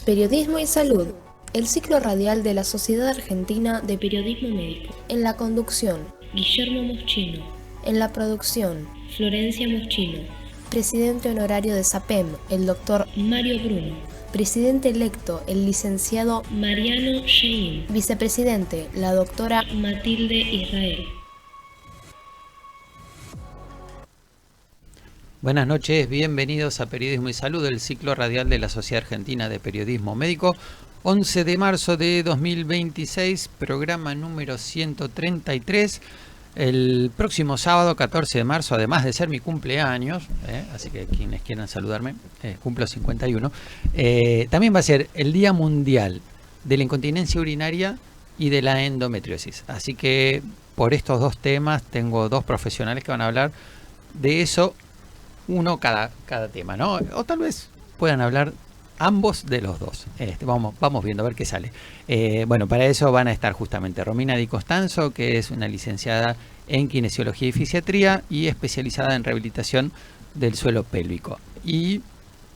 Periodismo y Salud, el ciclo radial de la Sociedad Argentina de Periodismo Médico. En la conducción, Guillermo Moschino. En la producción, Florencia Moschino. Presidente honorario de SAPEM, el doctor Mario Bruno. Presidente electo, el licenciado Mariano Shein. Vicepresidente, la doctora Matilde Israel. Buenas noches, bienvenidos a Periodismo y Salud, el ciclo radial de la Sociedad Argentina de Periodismo Médico. 11 de marzo de 2026, programa número 133. El próximo sábado, 14 de marzo, además de ser mi cumpleaños, así que quienes quieran saludarme, cumplo 51, también va a ser el Día Mundial de la Incontinencia Urinaria y de la Endometriosis. Así que por estos dos temas tengo dos profesionales que van a hablar de eso, uno cada tema, ¿no? O tal vez puedan hablar ambos de los dos. Vamos viendo a ver qué sale. Bueno, para eso van a estar justamente Romina Di Costanzo, que es una licenciada en Kinesiología y Fisiatría y especializada en rehabilitación del suelo pélvico. Y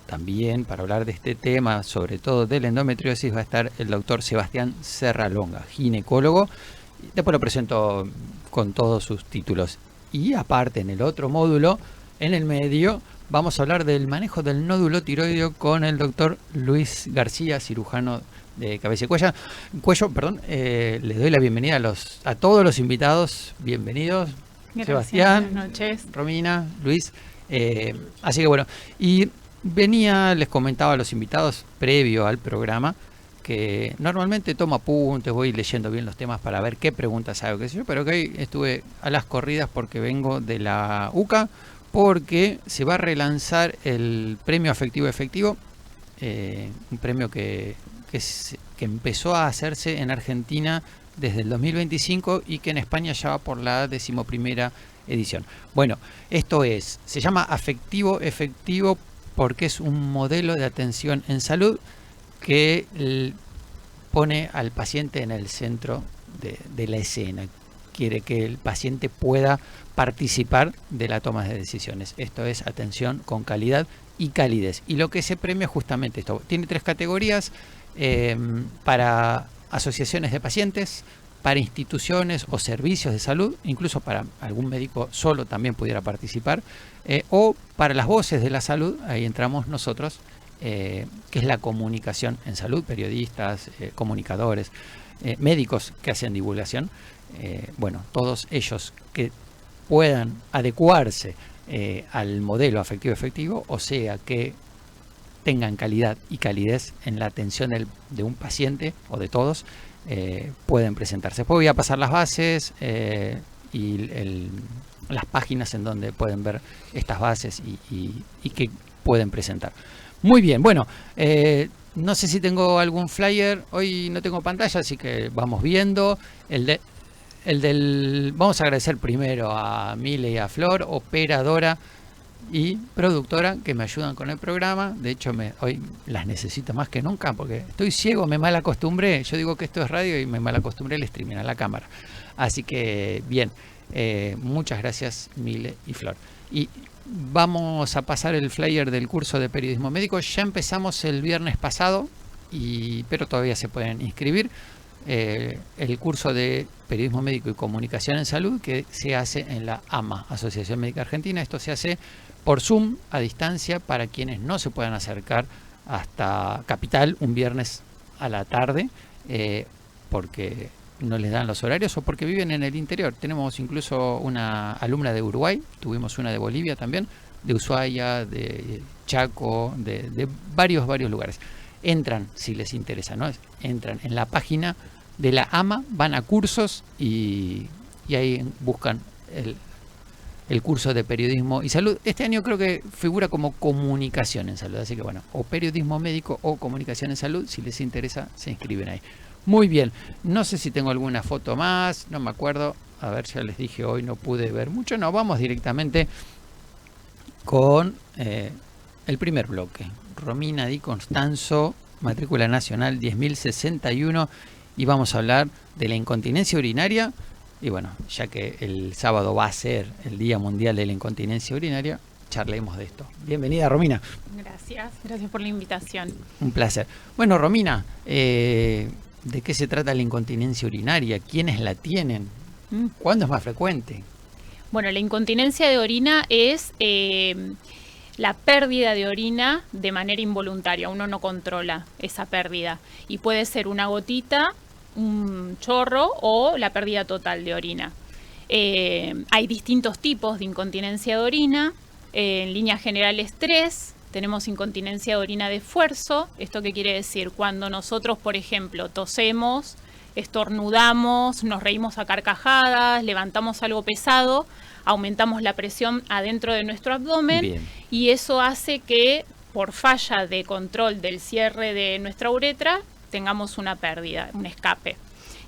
también para hablar de este tema, sobre todo de la endometriosis, va a estar el doctor Sebastián Serralonga, ginecólogo. Después lo presento con todos sus títulos. Y aparte, en el otro módulo, en el medio, vamos a hablar del manejo del nódulo tiroideo con el doctor Luis García, cirujano de cabeza y cuello. Le doy la bienvenida a todos los invitados. Bienvenidos. Gracias, Sebastián, buenas noches. Romina, Luis. Así que bueno, y les comentaba a los invitados previo al programa que normalmente tomo apuntes, voy leyendo bien los temas para ver qué preguntas hago, qué sé yo, pero que hoy estuve a las corridas porque vengo de la UCA, porque se va a relanzar el premio Afectivo Efectivo, un premio que empezó a hacerse en Argentina desde el 2025 y que en España ya va por la 11ª edición. Bueno, se llama Afectivo Efectivo porque es un modelo de atención en salud que pone al paciente en el centro de la escena. Quiere que el paciente pueda participar de la toma de decisiones. Esto es atención con calidad y calidez. Y lo que se premia justamente esto. Tiene 3 categorías para asociaciones de pacientes, para instituciones o servicios de salud, incluso para algún médico solo también pudiera participar, o para las voces de la salud, ahí entramos nosotros, que es la comunicación en salud, periodistas, comunicadores, médicos que hacen divulgación. Todos ellos que puedan adecuarse al modelo afectivo efectivo, o sea que tengan calidad y calidez en la atención de un paciente o de todos, pueden presentarse. Después voy a pasar las bases y las páginas en donde pueden ver estas bases y que pueden presentar. Muy bien, bueno, no sé si tengo algún flyer, hoy no tengo pantalla, así que vamos viendo. Vamos a agradecer primero a Mile y a Flor, operadora y productora, que me ayudan con el programa. De hecho, hoy las necesito más que nunca porque estoy ciego, me mal acostumbré. Yo digo que esto es radio y me mal acostumbré el streaming a la cámara. Así que bien, muchas gracias Mile y Flor. Y vamos a pasar el flyer del curso de periodismo médico. Ya empezamos el viernes pasado, pero todavía se pueden inscribir. El curso de periodismo médico y comunicación en salud, que se hace en la AMA, Asociación Médica Argentina. Esto se hace por Zoom, a distancia, para quienes no se puedan acercar hasta Capital un viernes a la tarde, porque no les dan los horarios o porque viven en el interior. Tenemos incluso una alumna de Uruguay, tuvimos una de Bolivia también, de Ushuaia, de Chaco, de varios lugares. Entran, si les interesa, ¿no? Entran en la página de la AMA, van a cursos y ahí buscan el curso de periodismo y salud. Este año creo que figura como comunicación en salud, así que bueno, o periodismo médico o comunicación en salud, si les interesa, se inscriben ahí. Muy bien, no sé si tengo alguna foto más, no me acuerdo, a ver, ya les dije, hoy no pude ver mucho, no, vamos directamente con el primer bloque. Romina Di Costanzo, matrícula nacional 10.061, y vamos a hablar de la incontinencia urinaria. Y bueno, ya que el sábado va a ser el Día Mundial de la Incontinencia Urinaria, charlemos de esto. Bienvenida, Romina. Gracias por la invitación. Un placer. Bueno, Romina, ¿de qué se trata la incontinencia urinaria? ¿Quiénes la tienen? ¿Cuándo es más frecuente? Bueno, la incontinencia de orina es la pérdida de orina de manera involuntaria. Uno no controla esa pérdida y puede ser una gotita, un chorro o la pérdida total de orina. Hay distintos tipos de incontinencia de orina. En líneas generales 3. Tenemos incontinencia de orina de esfuerzo. ¿Esto qué quiere decir? Cuando nosotros, por ejemplo, tosemos, estornudamos, nos reímos a carcajadas, levantamos algo pesado, aumentamos la presión adentro de nuestro abdomen. Bien. Y eso hace que, por falla de control del cierre de nuestra uretra, tengamos una pérdida, un escape.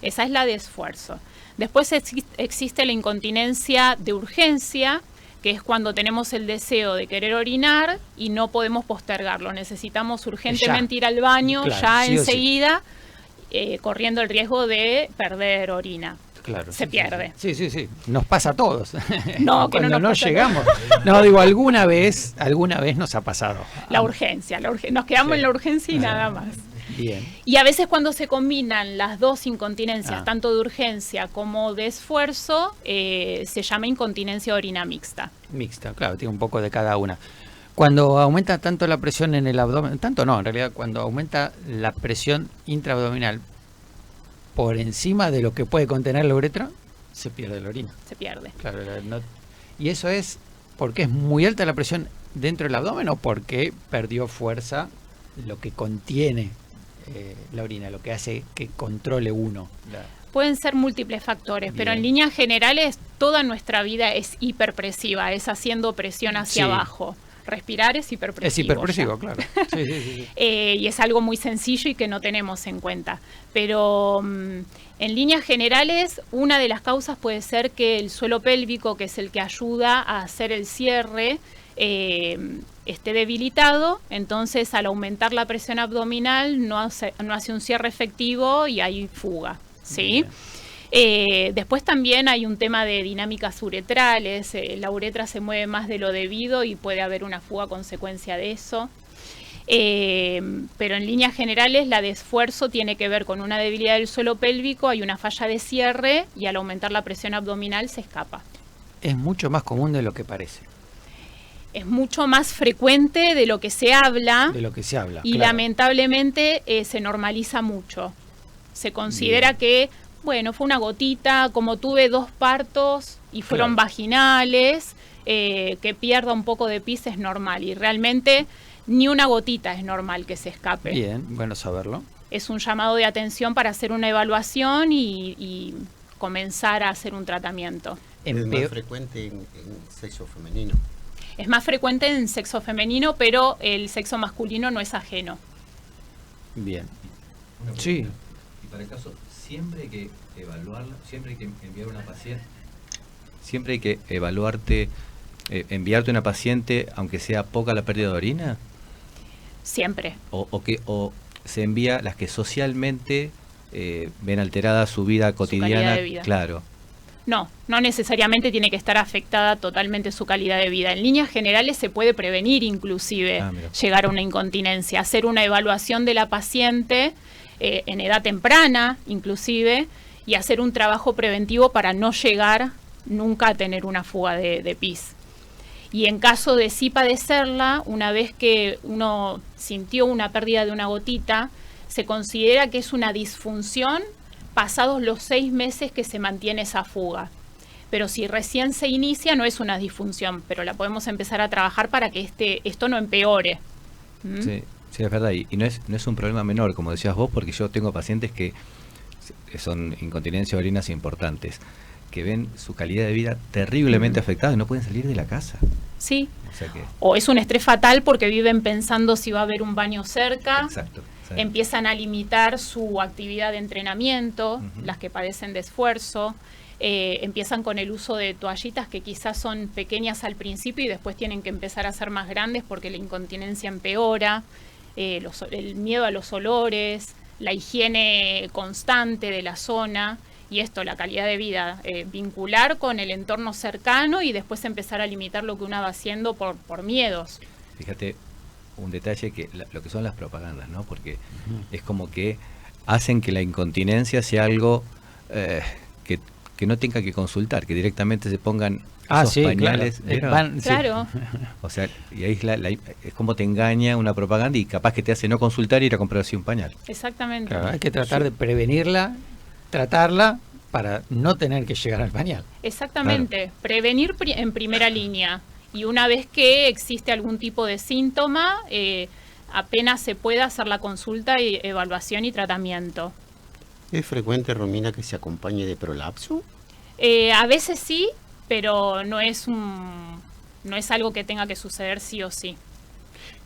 Esa es la de esfuerzo. Después existe la incontinencia de urgencia, que es cuando tenemos el deseo de querer orinar y no podemos postergarlo. Necesitamos urgentemente ir al baño, claro, ya sí enseguida, corriendo el riesgo de perder orina. Claro, se pierde. Sí. Nos pasa a todos. No, que cuando no llegamos. No, digo, alguna vez nos ha pasado. La urgencia. Nos quedamos en la urgencia y nada más. Bien. Y a veces cuando se combinan las dos incontinencias, tanto de urgencia como de esfuerzo, se llama incontinencia de orina mixta. Mixta, claro, tiene un poco de cada una. Cuando aumenta tanto la presión en el abdomen, tanto no, en realidad cuando aumenta la presión intraabdominal por encima de lo que puede contener la uretra, se pierde la orina. Se pierde. Claro, y eso es porque es muy alta la presión dentro del abdomen o porque perdió fuerza lo que contiene la orina, lo que hace que controle uno. Pueden ser múltiples factores, pero en líneas generales toda nuestra vida es hiperpresiva, es haciendo presión hacia abajo. Respirar es hiperpresivo. Es hiperpresivo, claro. Sí. Y es algo muy sencillo y que no tenemos en cuenta. Pero en líneas generales, una de las causas puede ser que el suelo pélvico, que es el que ayuda a hacer el cierre, esté debilitado. Entonces, al aumentar la presión abdominal, no hace un cierre efectivo y hay fuga. ¿Sí? Después también hay un tema de dinámicas uretrales, la uretra se mueve más de lo debido y puede haber una fuga a consecuencia de eso. Pero en líneas generales la de esfuerzo tiene que ver con una debilidad del suelo pélvico, hay una falla de cierre y al aumentar la presión abdominal se escapa. Es mucho más común de lo que parece. Es mucho más frecuente de lo que se habla. Y claro, lamentablemente se normaliza mucho. Se considera que bueno, fue una gotita, como tuve 2 partos y fueron vaginales, que pierda un poco de pis es normal. Y realmente ni una gotita es normal que se escape. Bien, bueno saberlo. Es un llamado de atención para hacer una evaluación y comenzar a hacer un tratamiento. Es más frecuente en sexo femenino. Es más frecuente en sexo femenino, pero el sexo masculino no es ajeno. Bien. Sí. Y para el caso, siempre hay que evaluarla, siempre hay que enviar una paciente, siempre hay que enviarte una paciente, aunque sea poca la pérdida de orina. Siempre. O se envía las que socialmente ven alterada su vida cotidiana. Su calidad de vida. Claro. No necesariamente tiene que estar afectada totalmente su calidad de vida. En líneas generales se puede prevenir inclusive llegar a una incontinencia, hacer una evaluación de la paciente en edad temprana inclusive y hacer un trabajo preventivo para no llegar nunca a tener una fuga de pis. Y en caso de sí padecerla, una vez que uno sintió una pérdida de una gotita, se considera que es una disfunción pasados los 6 meses que se mantiene esa fuga. Pero si recién se inicia, no es una disfunción, pero la podemos empezar a trabajar para que esto no empeore. Sí, es verdad, y no es un problema menor, como decías vos, porque yo tengo pacientes que son incontinencia de orinas importantes, que ven su calidad de vida terriblemente afectada y no pueden salir de la casa. Sí, o es un estrés fatal porque viven pensando si va a haber un baño cerca. Exacto. Empiezan a limitar su actividad de entrenamiento, las que padecen de esfuerzo, empiezan con el uso de toallitas que quizás son pequeñas al principio y después tienen que empezar a ser más grandes porque la incontinencia empeora, el miedo a los olores, la higiene constante de la zona Y esto, la calidad de vida, vincular con el entorno cercano y después empezar a limitar lo que uno va haciendo por miedos. Fíjate, un detalle que lo que son las propagandas, ¿no? Porque es como que hacen que la incontinencia sea algo que no tenga que consultar, que directamente se pongan esos pañales. Claro. O sea, y ahí es como te engaña una propaganda y capaz que te hace no consultar y ir a comprar así un pañal. Exactamente. Claro, hay que tratar de prevenirla, tratarla para no tener que llegar al pañal. Exactamente. Claro. Prevenir en primera línea. Y una vez que existe algún tipo de síntoma, apenas se pueda hacer la consulta, y evaluación y tratamiento. ¿Es frecuente, Romina, que se acompañe de prolapso? A veces sí, pero no es algo que tenga que suceder sí o sí.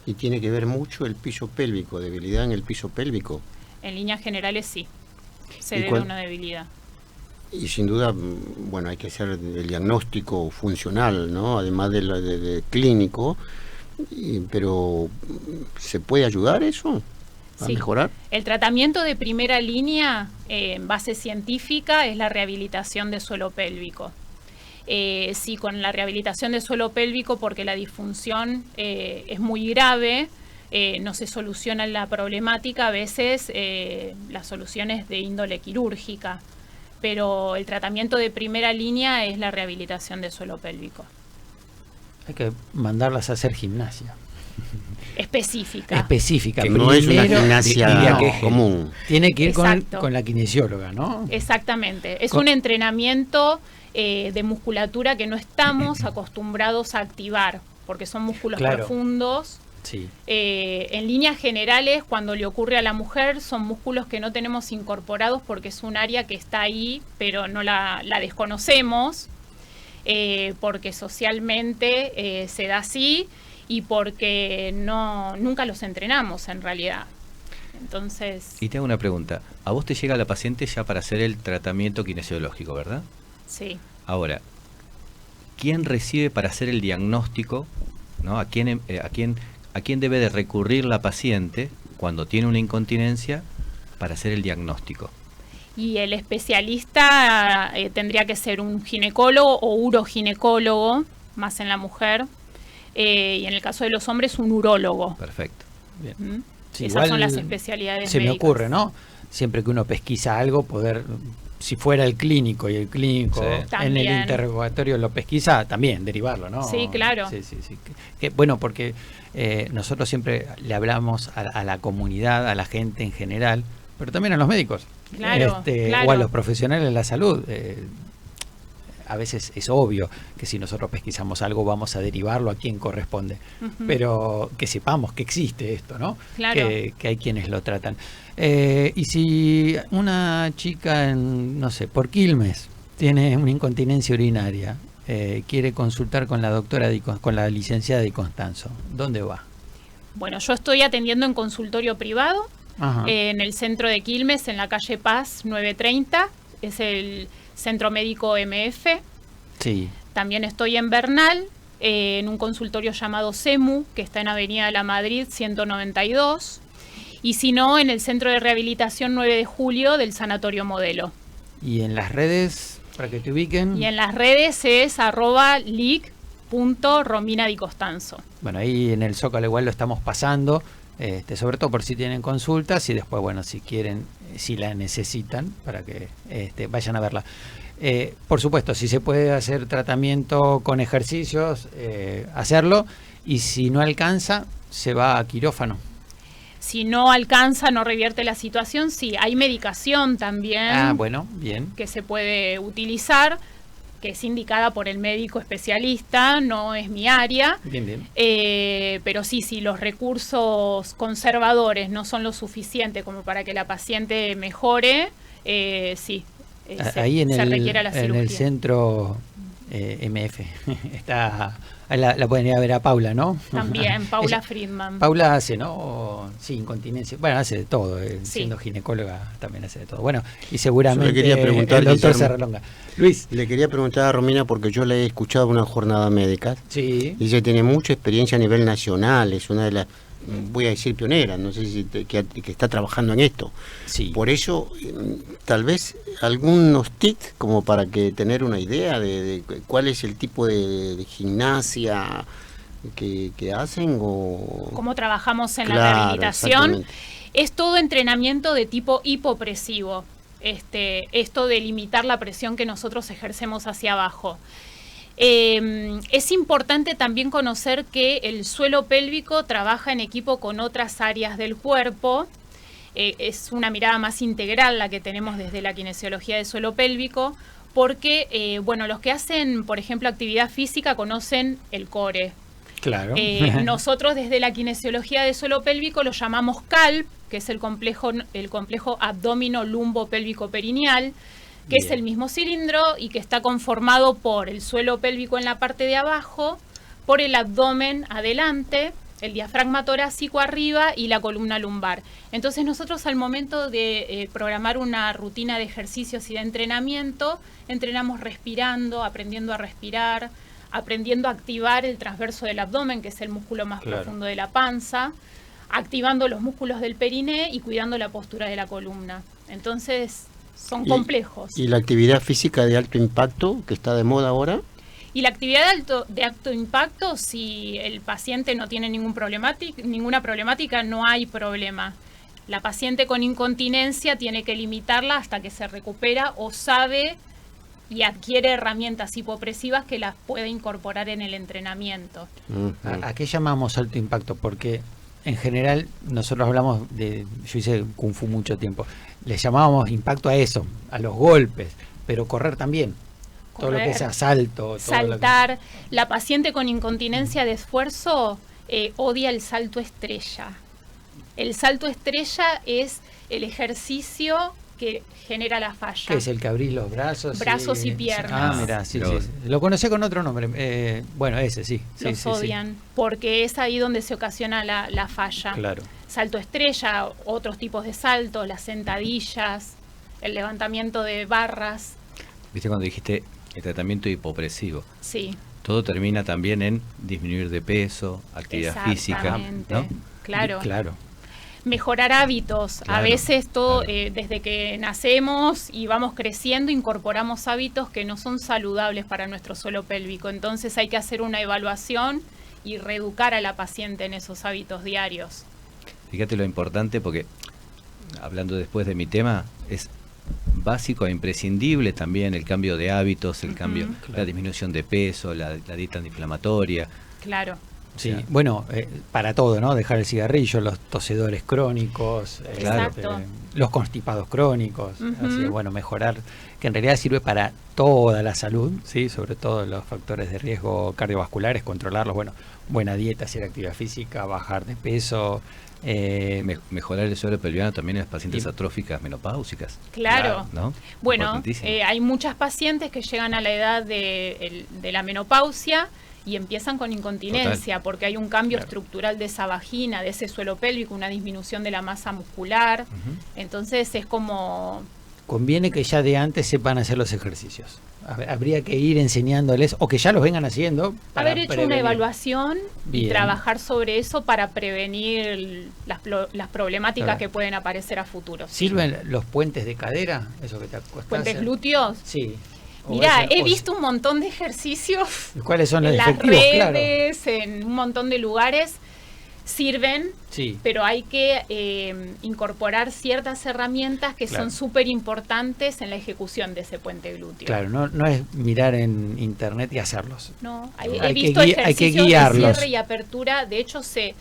¿Y tiene que ver mucho el piso pélvico, debilidad en el piso pélvico? En líneas generales sí, se debe a una debilidad. Y sin duda, bueno, hay que hacer el diagnóstico funcional, ¿no? Además de clínico, pero ¿se puede ayudar eso a mejorar? El tratamiento de primera línea, en base científica, es la rehabilitación de suelo pélvico. Sí, con la rehabilitación de suelo pélvico, porque la disfunción es muy grave, no se soluciona la problemática, a veces la solución es de índole quirúrgica, pero el tratamiento de primera línea es la rehabilitación de suelo pélvico. Hay que mandarlas a hacer gimnasia. Específica. Que no es una gimnasia común. Tiene que ir con la kinesióloga, ¿no? Exactamente. Es un entrenamiento de musculatura que no estamos acostumbrados a activar, porque son músculos profundos. Sí. En líneas generales, cuando le ocurre a la mujer, son músculos que no tenemos incorporados porque es un área que está ahí, pero no la desconocemos, porque socialmente se da así y porque nunca los entrenamos en realidad. Entonces. Y te hago una pregunta. A vos te llega la paciente ya para hacer el tratamiento kinesiológico, ¿verdad? Sí. Ahora, ¿quién recibe para hacer el diagnóstico? ¿No? ¿A quién debe de recurrir la paciente cuando tiene una incontinencia para hacer el diagnóstico? Y el especialista tendría que ser un ginecólogo o uroginecólogo, más en la mujer, y en el caso de los hombres un urólogo. Perfecto. Bien. Sí, esas son las especialidades se médicas. Me ocurre, ¿no? Siempre que uno pesquisa algo, poder, si fuera el clínico y el clínico en el interrogatorio lo pesquisa, también derivarlo, ¿no? Sí, claro. Sí. Bueno, porque nosotros siempre le hablamos a la comunidad, a la gente en general, pero también a los médicos, claro. O a los profesionales de la salud. A veces es obvio que si nosotros pesquisamos algo vamos a derivarlo a quien corresponde, pero que sepamos que existe esto, ¿no? Claro. Que hay quienes lo tratan. Y si una chica, no sé, por Quilmes, tiene una incontinencia urinaria, quiere consultar con la doctora, con la licenciada Di Constanzo, ¿dónde va? Bueno, yo estoy atendiendo en consultorio privado, en el centro de Quilmes, en la calle Paz 930, es el Centro Médico MF. Sí. También estoy en Bernal, en un consultorio llamado CEMU, que está en Avenida de la Madrid 192. Y si no, en el Centro de Rehabilitación 9 de Julio del Sanatorio Modelo. ¿Y en las redes, para que te ubiquen? Y en las redes es @lic.rominadicostanzo. Bueno, ahí en el Zócalo igual lo estamos pasando, sobre todo por si tienen consultas y después, bueno, si quieren, si la necesitan, para que vayan a verla. Por supuesto, si se puede hacer tratamiento con ejercicios, hacerlo, y si no alcanza, se va a quirófano. Si no alcanza, no revierte la situación, sí, hay medicación también. Bueno, bien. Que se puede utilizar, que es indicada por el médico especialista, no es mi área. Bien. Pero sí, si los recursos conservadores no son lo suficiente como para que la paciente mejore, sí, ahí se requiere la cirugía. En el centro MF está... La pueden ir a ver a Paula, ¿no? También, Paula Friedman. Paula hace, ¿no? Sí, incontinencia. Bueno, hace de todo. Siendo ginecóloga también hace de todo. Bueno, y seguramente le quería preguntar, el doctor Serralonga. Luis. Le quería preguntar a Romina, porque yo le he escuchado una jornada médica. Sí. Y ella tiene mucha experiencia a nivel nacional. Es una de las voy a decir pionera, no sé si que está trabajando en esto. Sí. Por eso, tal vez algunos tips como para que tener una idea de cuál es el tipo de gimnasia que hacen o cómo trabajamos en la Claro, rehabilitación. exactamente. Es todo entrenamiento de tipo hipopresivo. Esto de limitar la presión que nosotros ejercemos hacia abajo. Es importante también conocer que el suelo pélvico trabaja en equipo con otras áreas del cuerpo. Es una mirada más integral la que tenemos desde la kinesiología del suelo pélvico, porque los que hacen, por ejemplo, actividad física conocen el core. Claro. Nosotros desde la kinesiología del suelo pélvico lo llamamos CALP, que es el complejo abdomino-lumbo-pélvico-perineal, que Bien. es el mismo cilindro y que está conformado por el suelo pélvico en la parte de abajo, por el abdomen adelante, el diafragma torácico arriba y la columna lumbar. Entonces nosotros al momento de programar una rutina de ejercicios y de entrenamiento, entrenamos respirando, aprendiendo a respirar, aprendiendo a activar el transverso del abdomen, que es el músculo más Claro. profundo de la panza, activando los músculos del periné y cuidando la postura de la columna. Entonces son complejos. Y la actividad física de alto impacto que está de moda ahora. Y la actividad de alto impacto, si el paciente no tiene ninguna problemática, no hay problema. La paciente con incontinencia tiene que limitarla hasta que se recupera o sabe y adquiere herramientas hipopresivas que las puede incorporar en el entrenamiento. ¿A qué llamamos alto impacto? Porque en general nosotros hablamos yo hice Kung Fu mucho tiempo, le llamábamos impacto a eso, a los golpes, pero correr también. Todo lo que sea salto. Saltar. La paciente con incontinencia de esfuerzo odia el salto estrella. El salto estrella es el ejercicio que genera la falla. ¿Qué es el que abrís los brazos? Brazos y piernas. Ah, mira, sí. Lo conocí con otro nombre. Ese, sí. Los odian, porque es ahí donde se ocasiona la falla. Claro. Salto estrella, otros tipos de saltos, las sentadillas, el levantamiento de barras. ¿Viste cuando dijiste el tratamiento hipopresivo? Sí. Todo termina también en disminuir de peso, actividad física, ¿no? Claro. Mejorar hábitos. Claro, a veces todo, claro. desde que nacemos y vamos creciendo, incorporamos hábitos que no son saludables para nuestro suelo pélvico. Entonces hay que hacer una evaluación y reeducar a la paciente en esos hábitos diarios. Fíjate lo importante, porque hablando después de mi tema, es básico e imprescindible también el cambio de hábitos, el cambio, la disminución de peso, la dieta antiinflamatoria. Claro. Sí, bueno, para todo, ¿no? Dejar el cigarrillo, los tosedores crónicos, Exacto. los constipados crónicos, así que, bueno, mejorar, que en realidad sirve para toda la salud, sí, sobre todo los factores de riesgo cardiovasculares, controlarlos, bueno, buena dieta, hacer actividad física, bajar de peso, mejorar el suelo pelviano también en las pacientes atróficas menopáusicas. Claro. ¿No? Bueno, hay muchas pacientes que llegan a la edad de la menopausia y empiezan con incontinencia. Total. Porque hay un cambio estructural de esa vagina, de ese suelo pélvico, una disminución de la masa muscular. Entonces es como... Conviene que ya de antes sepan hacer los ejercicios. Habría que ir enseñándoles, o que ya los vengan haciendo. Haber hecho una evaluación y trabajar sobre eso para prevenir las problemáticas que pueden aparecer a futuro. ¿Sirven los puentes de cadera? Eso que te acostás. ¿Puentes glúteos? Sí. Mirá, he visto un montón de ejercicios. ¿Cuáles son los en las efectivos? redes, Claro. En un montón de lugares. Sirven, pero hay que incorporar ciertas herramientas que son súper importantes en la ejecución de ese puente glúteo. Claro, no es mirar en internet y hacerlos. No, he visto ejercicios de cierre y apertura. De hecho, se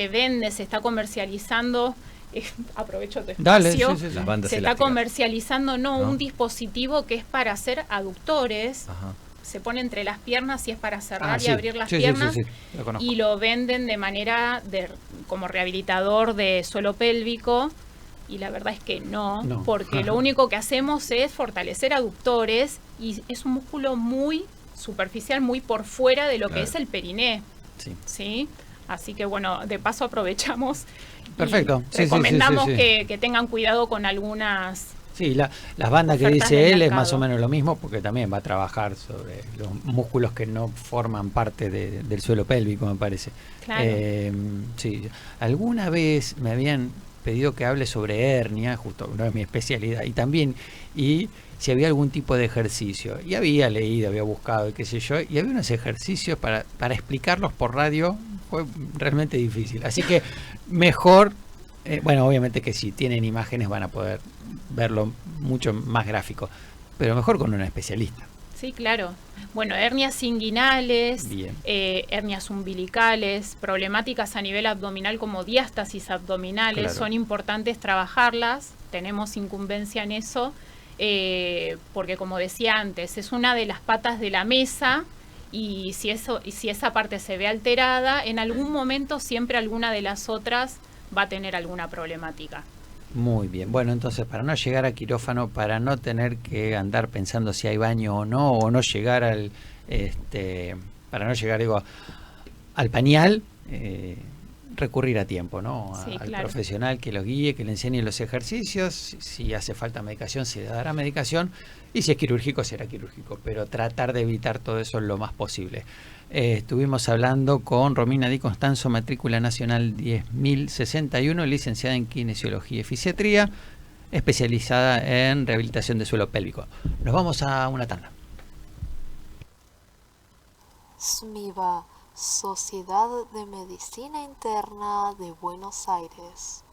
vende, se está comercializando. Aprovecho tu espacio. Las bandas se está comercializando un dispositivo que es para hacer aductores. Ajá. Se pone entre las piernas y es para cerrar y abrir las piernas. Y lo venden de manera como rehabilitador de suelo pélvico. Y la verdad es que no. Porque lo único que hacemos es fortalecer aductores y es un músculo muy superficial, muy por fuera de lo que es el periné. ¿Sí? Así que bueno, de paso aprovechamos. Perfecto. Recomendamos que tengan cuidado con algunas Sí, las bandas que Ofertas dice del él es mercado. más o menos lo mismo, porque también va a trabajar sobre los músculos que no forman parte del suelo pélvico, me parece. Claro. Sí, alguna vez me habían pedido que hable sobre hernia, justo no es mi especialidad, y si había algún tipo de ejercicio. Y había leído, había buscado, y qué sé yo, y había unos ejercicios para explicarlos por radio, fue realmente difícil. Así que mejor, bueno, obviamente que si tienen imágenes van a poder verlo mucho más gráfico, pero mejor con un especialista. Sí, claro. Bueno, hernias inguinales, Bien. hernias umbilicales, problemáticas a nivel abdominal como diástasis abdominales, Claro. son importantes trabajarlas, tenemos incumbencia en eso, porque como decía antes, es una de las patas de la mesa y si esa parte se ve alterada, en algún momento siempre alguna de las otras va a tener alguna problemática. Muy bien. Bueno, entonces, para no llegar a quirófano, para no tener que andar pensando si hay baño o no llegar para no llegar, digo, al pañal, recurrir a tiempo, ¿no? Sí, Al claro. profesional que los guíe, que le enseñe los ejercicios. Si hace falta medicación, se le dará medicación. Y si es quirúrgico, será quirúrgico. Pero tratar de evitar todo eso lo más posible. Estuvimos hablando con Romina Di Constanzo, matrícula nacional 10.061, licenciada en Kinesiología y Fisiatría, especializada en rehabilitación de suelo pélvico. Nos vamos a una tanda. SMIVA, Sociedad de Medicina Interna de Buenos Aires.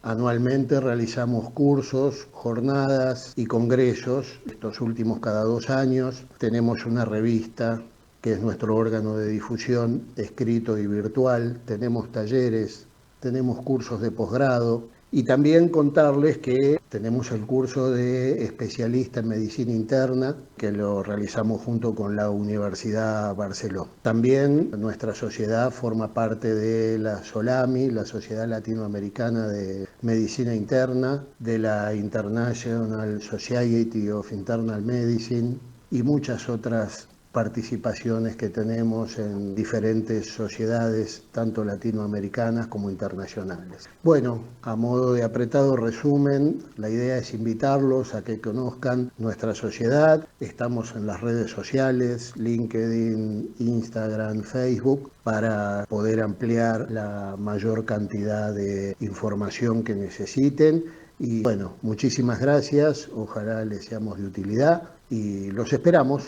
Anualmente realizamos cursos, jornadas y congresos. Estos últimos cada 2 años. Tenemos una revista que es nuestro órgano de difusión, escrito y virtual. Tenemos talleres, tenemos cursos de posgrado. Y también contarles que tenemos el curso de especialista en medicina interna, que lo realizamos junto con la Universidad Barceló. También nuestra sociedad forma parte de la SOLAMI, la Sociedad Latinoamericana de Medicina Interna, de la International Society of Internal Medicine y muchas otras participaciones que tenemos en diferentes sociedades, tanto latinoamericanas como internacionales. Bueno, a modo de apretado resumen, la idea es invitarlos a que conozcan nuestra sociedad. Estamos en las redes sociales, LinkedIn, Instagram, Facebook, para poder ampliar la mayor cantidad de información que necesiten. Y bueno, muchísimas gracias, ojalá les seamos de utilidad y los esperamos.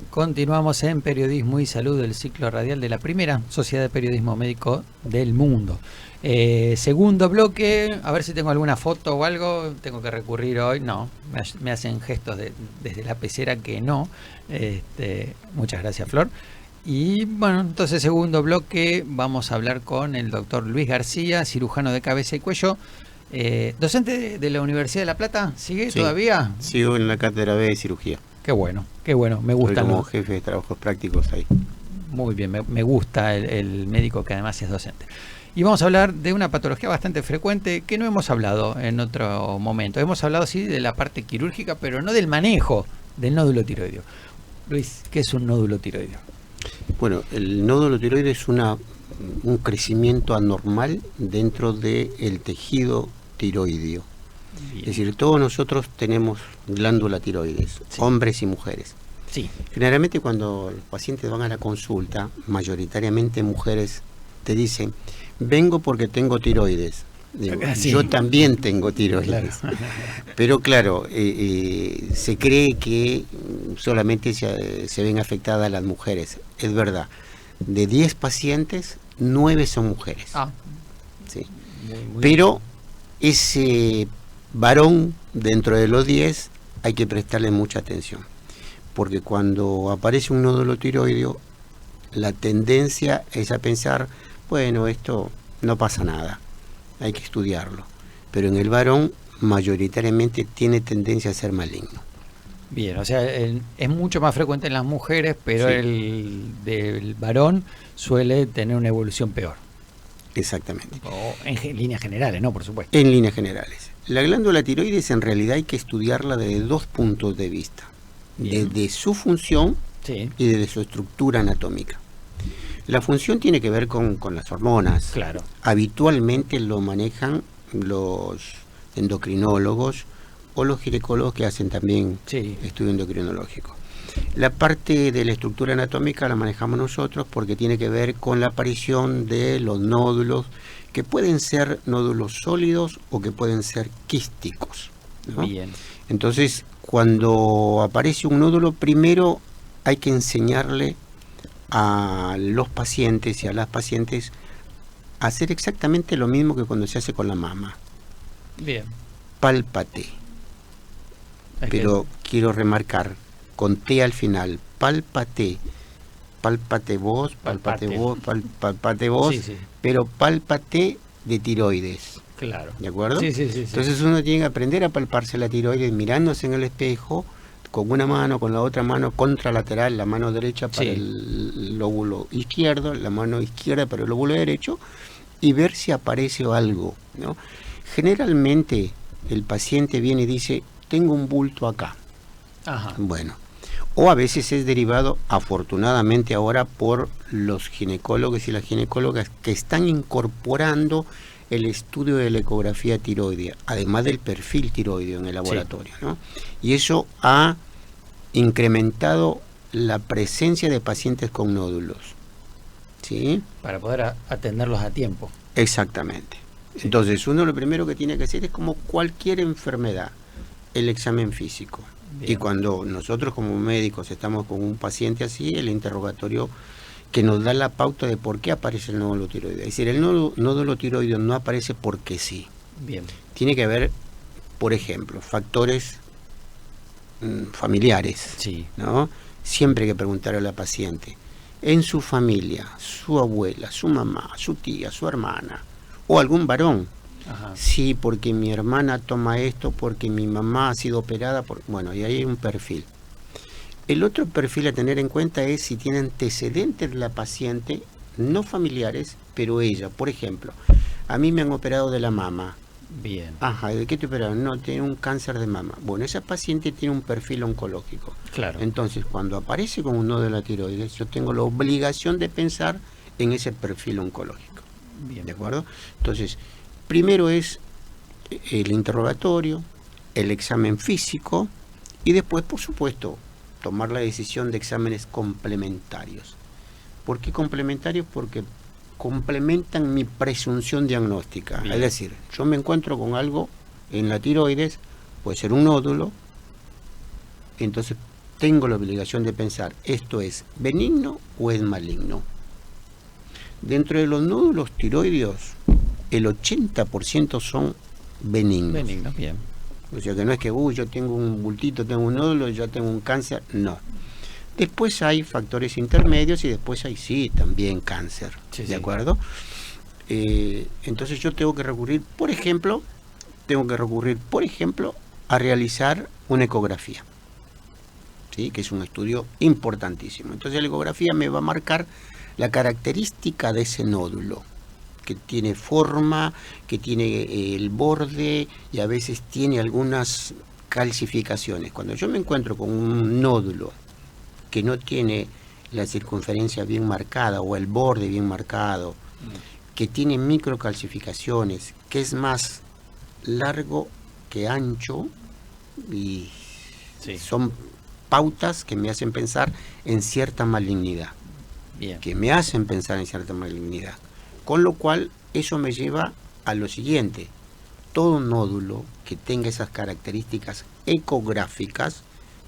Continuamos en Periodismo y Salud, el ciclo radial de la primera Sociedad de Periodismo Médico del mundo. Segundo bloque, a ver si tengo alguna foto o algo, tengo que recurrir hoy, no, me hacen gestos desde la pecera que no. Muchas gracias, Flor. Y bueno, entonces segundo bloque vamos a hablar con el doctor Luis García, cirujano de cabeza y cuello, docente de la Universidad de La Plata. ¿Sigue todavía? Sigo en la cátedra B de cirugía. Qué bueno, me gusta. Soy como jefe de trabajos prácticos ahí. Muy bien, me gusta el médico que además es docente. Y vamos a hablar de una patología bastante frecuente que no hemos hablado en otro momento. Hemos hablado sí de la parte quirúrgica, pero no del manejo del nódulo tiroideo. Luis, ¿qué es un nódulo tiroideo? Bueno, el nódulo tiroideo es un crecimiento anormal dentro del tejido tiroideo. Bien. Es decir, todos nosotros tenemos glándula tiroides, Sí. hombres y mujeres. Sí, Generalmente cuando los pacientes van a la consulta, mayoritariamente mujeres te dicen, vengo porque tengo tiroides. Digo, Sí. Yo también tengo tiroides. Claro. Pero claro, se cree que solamente se ven afectadas las mujeres. Es verdad, de 10 pacientes, 9 son mujeres. ¿Sí? muy Pero ese varón dentro de los 10 hay que prestarle mucha atención, porque cuando aparece un nódulo tiroideo, la tendencia es a pensar, bueno, esto no pasa nada, hay que estudiarlo. Pero en el varón mayoritariamente tiene tendencia a ser maligno. Bien, o sea, es mucho más frecuente en las mujeres, pero Sí. el del varón suele tener una evolución peor. Exactamente. O en líneas generales, ¿no? Por supuesto. En líneas generales. La glándula tiroides en realidad hay que estudiarla desde dos puntos de vista. Bien. Desde su función Sí, y desde su estructura anatómica. La función tiene que ver con las hormonas. claro. Habitualmente lo manejan los endocrinólogos o los ginecólogos que hacen también Sí. estudio endocrinológico. La parte de la estructura anatómica la manejamos nosotros porque tiene que ver con la aparición de los nódulos, que pueden ser nódulos sólidos o que pueden ser quísticos, ¿no? Bien. Entonces, cuando aparece un nódulo, primero hay que enseñarle a los pacientes y a las pacientes a hacer exactamente lo mismo que cuando se hace con la mama. Bien. Pálpate. Es Pero quiero remarcar, con T al final, pálpate. Pálpate vos, pálpate Palpate. vos, pálpate vos, Sí, sí. pero pálpate de tiroides. que, claro. ¿De acuerdo? Sí, sí, sí, sí. Entonces uno tiene que aprender a palparse la tiroides mirándose en el espejo, con una mano, con la otra mano contralateral, la mano derecha para Sí. el lóbulo izquierdo, la mano izquierda para el lóbulo derecho, y ver si aparece algo, ¿no? Generalmente el paciente viene y dice, tengo un bulto acá. Ajá. Bueno, o a veces es derivado, afortunadamente ahora, por los ginecólogos y las ginecólogas que están incorporando el estudio de la ecografía tiroidea, además del perfil tiroideo en el laboratorio, ¿no? Y eso ha incrementado la presencia de pacientes con nódulos, ¿sí? Para poder atenderlos a tiempo. Exactamente. Entonces, uno lo primero que tiene que hacer es como cualquier enfermedad, el examen físico. Bien. Y cuando nosotros como médicos estamos con un paciente así, el interrogatorio que nos da la pauta de por qué aparece el nódulo tiroideo. Es decir, el nódulo tiroideo no aparece porque sí. Bien. Tiene que haber, por ejemplo, factores familiares, Sí. ¿no? Siempre hay que preguntarle a la paciente, en su familia, su abuela, su mamá, su tía, su hermana, o algún varón. Ajá. Sí, porque mi hermana toma esto, porque mi mamá ha sido operada, bueno, y ahí hay un perfil. El otro perfil a tener en cuenta es si tiene antecedentes la paciente, no familiares, pero ella. Por ejemplo, a mí me han operado de la mama. Bien. Ajá, ¿de qué te operaron? No, tiene un cáncer de mama. Bueno, esa paciente tiene un perfil oncológico. Claro. Entonces, cuando aparece con un nódulo de la tiroides, yo tengo la obligación de pensar en ese perfil oncológico. Bien. ¿De acuerdo? Entonces, primero es el interrogatorio, el examen físico y después, por supuesto, tomar la decisión de exámenes complementarios. ¿Por qué complementarios? Porque complementan mi presunción diagnóstica. Bien. Es decir, yo me encuentro con algo en la tiroides, puede ser un nódulo, entonces tengo la obligación de pensar, ¿esto es benigno o es maligno? Dentro de los nódulos tiroideos, el 80% son benignos. Benigno, bien. O sea que no es que, yo tengo un bultito, tengo un nódulo, ya tengo un cáncer, no. Después hay factores intermedios y después hay, sí, también cáncer, Sí, ¿de sí. acuerdo? Entonces yo tengo que recurrir, por ejemplo, a realizar una ecografía, ¿sí? Que es un estudio importantísimo. Entonces la ecografía me va a marcar la característica de ese nódulo, que tiene forma, que tiene el borde y a veces tiene algunas calcificaciones. Cuando yo me encuentro con un nódulo que no tiene la circunferencia bien marcada o el borde bien marcado, que tiene microcalcificaciones, que es más largo que ancho, y Sí. son pautas que me hacen pensar en cierta malignidad. Bien. Que me hacen pensar en cierta malignidad. Con lo cual, eso me lleva a lo siguiente. Todo nódulo que tenga esas características ecográficas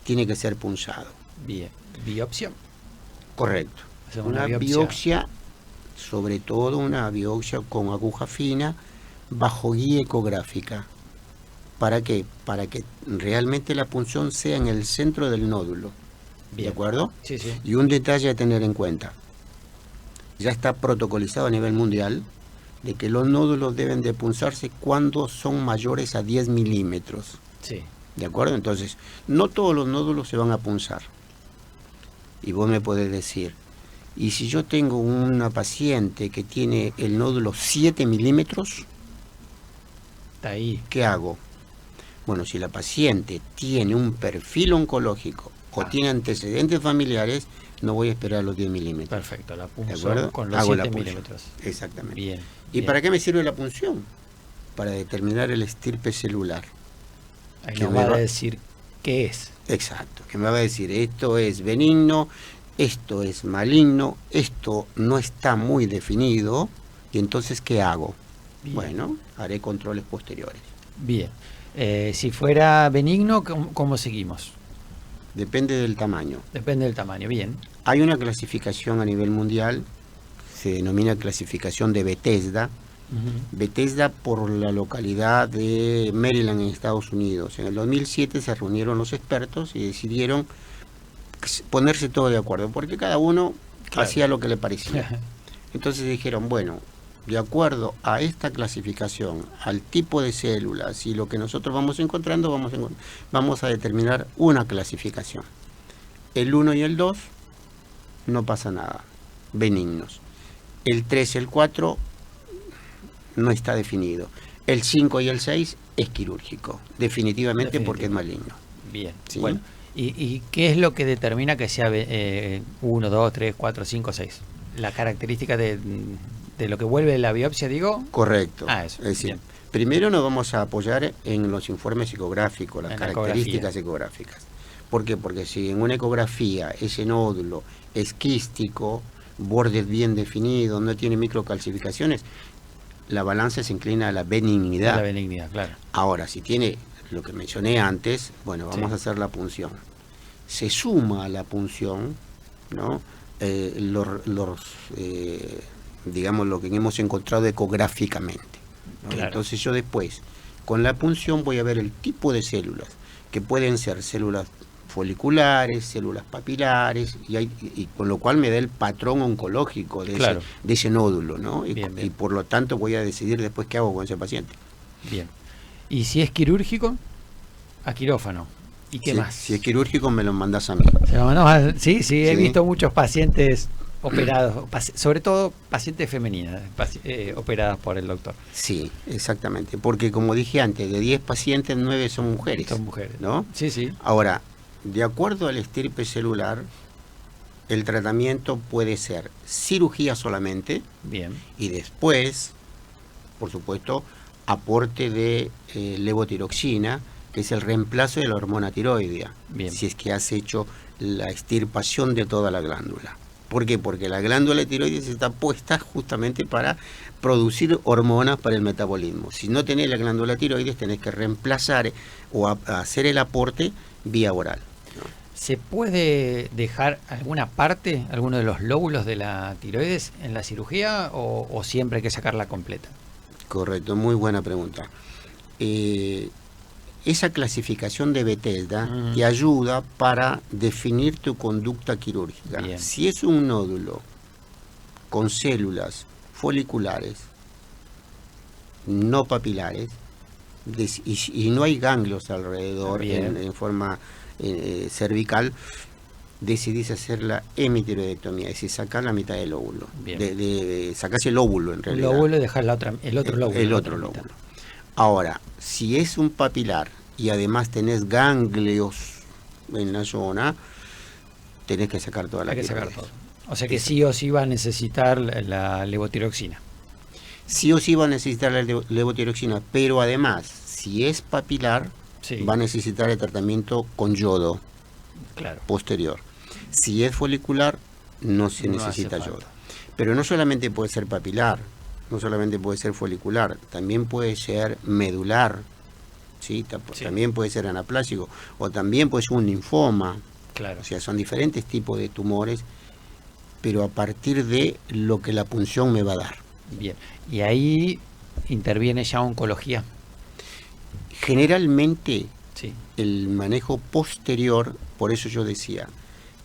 tiene que ser punzado. Bien. Biopsia. Correcto. Hacer Una biopsia, sobre todo una biopsia con aguja fina, bajo guía ecográfica. ¿Para qué? Para que realmente la punción sea en el centro del nódulo. ¿De Bien. acuerdo? Sí, sí. Y un detalle a tener en cuenta. Ya está protocolizado a nivel mundial de que los nódulos deben de punzarse cuando son mayores a 10 milímetros. Sí. ¿De acuerdo? Entonces, no todos los nódulos se van a punzar. Y vos me podés decir, ¿y si yo tengo una paciente que tiene el nódulo 7 milímetros? Está ahí. ¿Qué hago? Bueno, si la paciente tiene un perfil oncológico o tiene antecedentes familiares, no voy a esperar los 10 milímetros. Perfecto, la ¿De punzo acuerdo? con los Hago 7 la punción. milímetros. Exactamente. Bien. ¿Y bien. para qué me sirve la punción? Para determinar el estirpe celular. Ahí que nos me va va- a decir qué es. Exacto, que me va a decir, esto es benigno, esto es maligno, esto no está muy definido, y entonces, ¿qué hago? Bien. Bueno, haré controles posteriores. Bien. Si fuera benigno, ¿cómo seguimos? Depende del tamaño. Depende del tamaño. Bien. Hay una clasificación a nivel mundial, se denomina clasificación de Bethesda. Bethesda por la localidad de Maryland en Estados Unidos. En el 2007 se reunieron los expertos y decidieron ponerse todo de acuerdo, porque cada uno Claro. hacía lo que le parecía. Entonces dijeron, bueno, de acuerdo a esta clasificación, al tipo de células y lo que nosotros vamos encontrando, vamos a determinar una clasificación. El 1 y el 2 no pasa nada, benignos. El 3 y el 4 no está definido. El 5 y el 6 es quirúrgico, definitivamente porque es maligno. Bien. Sí. Bueno, ¿y qué es lo que determina que sea 1, 2, 3, 4, 5, 6? La característica de lo que vuelve la biopsia, digo. Correcto. Eso. Es decir, Bien. primero nos vamos a apoyar en los informes ecográficos, las En la características ecográficas. ¿Por qué? Porque si en una ecografía ese nódulo es quístico, bordes bien definidos, no tiene microcalcificaciones, la balanza se inclina a la benignidad. La benignidad, claro. Ahora, si tiene lo que mencioné antes, bueno, vamos Sí. a hacer la punción. Se suma a la punción, ¿no? Digamos, lo que hemos encontrado ecográficamente, ¿no? Claro. Entonces yo después, con la punción voy a ver el tipo de células, que pueden ser células foliculares, células papilares, y con lo cual me da el patrón oncológico de, Claro. de ese nódulo, ¿no? Bien, bien. Y por lo tanto voy a decidir después qué hago con ese paciente. Bien. ¿Y si es quirúrgico? A quirófano. ¿Y qué más? Si es quirúrgico me lo mandas a mí. Se lo mandamos sí, he Sí. visto muchos pacientes operados, sobre todo pacientes femeninas, operadas por el doctor. Sí, exactamente. Porque como dije antes, de 10 pacientes, 9 son mujeres. Son mujeres. ¿No? Sí, sí. Ahora, de acuerdo al estirpe celular, el tratamiento puede ser cirugía solamente Bien. y después, por supuesto, aporte de levotiroxina, que es el reemplazo de la hormona tiroidea, Bien. si es que has hecho la extirpación de toda la glándula. ¿Por qué? Porque la glándula tiroides está puesta justamente para producir hormonas para el metabolismo. Si no tenés la glándula tiroides, tenés que reemplazar o hacer el aporte vía oral. ¿Se puede dejar alguna parte, alguno de los lóbulos de la tiroides en la cirugía o siempre hay que sacarla completa? Correcto, muy buena pregunta. Esa clasificación de Bethesda te ayuda para definir tu conducta quirúrgica. Bien. Si es un nódulo con células foliculares, no papilares, y no hay ganglios alrededor Bien. en forma cervical, decidís hacer la hemitiroidectomía, es decir, sacar la mitad del óvulo. Bien. Sacás el óvulo en El realidad. lóbulo y dejar el otro lóbulo. El la otro otra lóbulo. mitad. Ahora, si es un papilar y además tenés ganglios en la zona, tenés que sacar toda la Hay que sacar tiroides. todo. O sea que sí o sí va a necesitar la levotiroxina. Sí o sí va a necesitar la levotiroxina, pero además, si es papilar, Sí. va a necesitar el tratamiento con yodo Claro. posterior. Si es folicular, no se No necesita hace yodo. falta. Pero no solamente puede ser papilar, no solamente puede ser folicular, también puede ser medular, ¿sí? Sí. También puede ser anaplásico, o también puede ser un linfoma. Claro. O sea, son diferentes tipos de tumores, pero a partir de lo que la punción me va a dar. Bien. Y ahí interviene ya oncología. Generalmente Sí. el manejo posterior, por eso yo decía,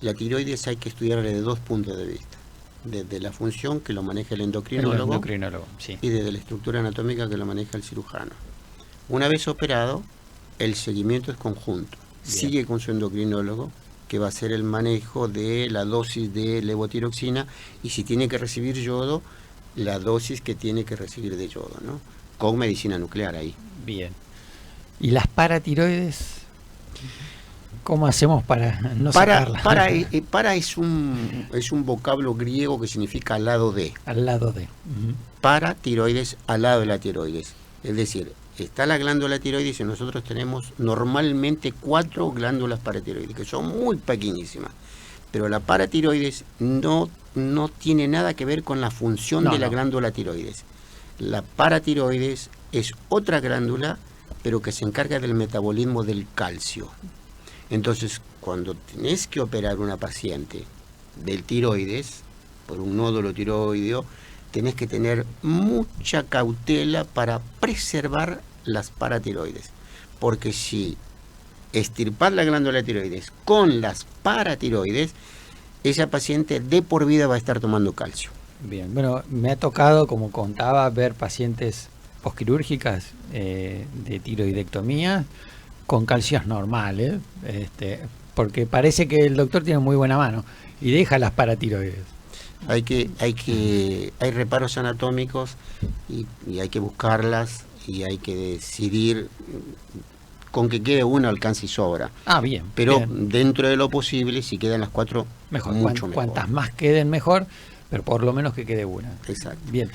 la tiroides hay que estudiarla desde 2 puntos de vista. Desde la función, que lo maneja el El endocrinólogo, endocrinólogo, sí. y desde la estructura anatómica, que lo maneja el cirujano. Una vez operado, el seguimiento es conjunto. Bien. Sigue con su endocrinólogo, que va a hacer el manejo de la dosis de levotiroxina, y si tiene que recibir yodo, la dosis que tiene que recibir de yodo, ¿no? Con medicina nuclear ahí. Bien. ¿Y las paratiroides? ¿Cómo hacemos para no Para sacarlas? es un vocablo griego que significa al lado de. Al lado de. Ujú. Paratiroides, al lado de la tiroides. Es decir, está la glándula tiroides y nosotros tenemos normalmente 4 glándulas paratiroides, que son muy pequeñísimas. Pero la paratiroides no tiene nada que ver con la función de la glándula tiroides. La paratiroides es otra glándula, pero que se encarga del metabolismo del calcio. Entonces, cuando tenés que operar una paciente del tiroides, por un nódulo tiroideo, tenés que tener mucha cautela para preservar las paratiroides. Porque si extirpar la glándula tiroides con las paratiroides, esa paciente de por vida va a estar tomando calcio. Bien, bueno, me ha tocado, como contaba, ver pacientes posquirúrgicas de tiroidectomía con calcios normales, porque parece que el doctor tiene muy buena mano y deja las paratiroides. Hay reparos anatómicos y hay que buscarlas y hay que decidir. Con que quede uno alcanza y sobra. Ah, bien. Pero bien. dentro de lo posible, si quedan las 4, Mejor. mucho mejor. Cuantas más queden, mejor, pero por lo menos que quede una. Exacto. Bien.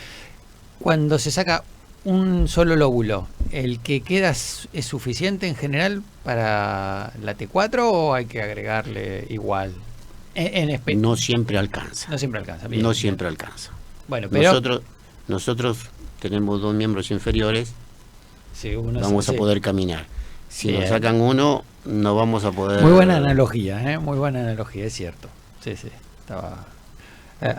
Cuando se saca un solo lóbulo, ¿el que queda es suficiente en general para la T4 o hay que agregarle igual? No siempre alcanza. No siempre alcanza. Bien, No bien. siempre alcanza. Bueno, pero Nosotros tenemos 2 miembros inferiores, sí, uno vamos a sí. poder caminar. Si Bien. nos sacan uno, no vamos a poder... Muy buena analogía, muy buena analogía, es cierto. Sí, sí.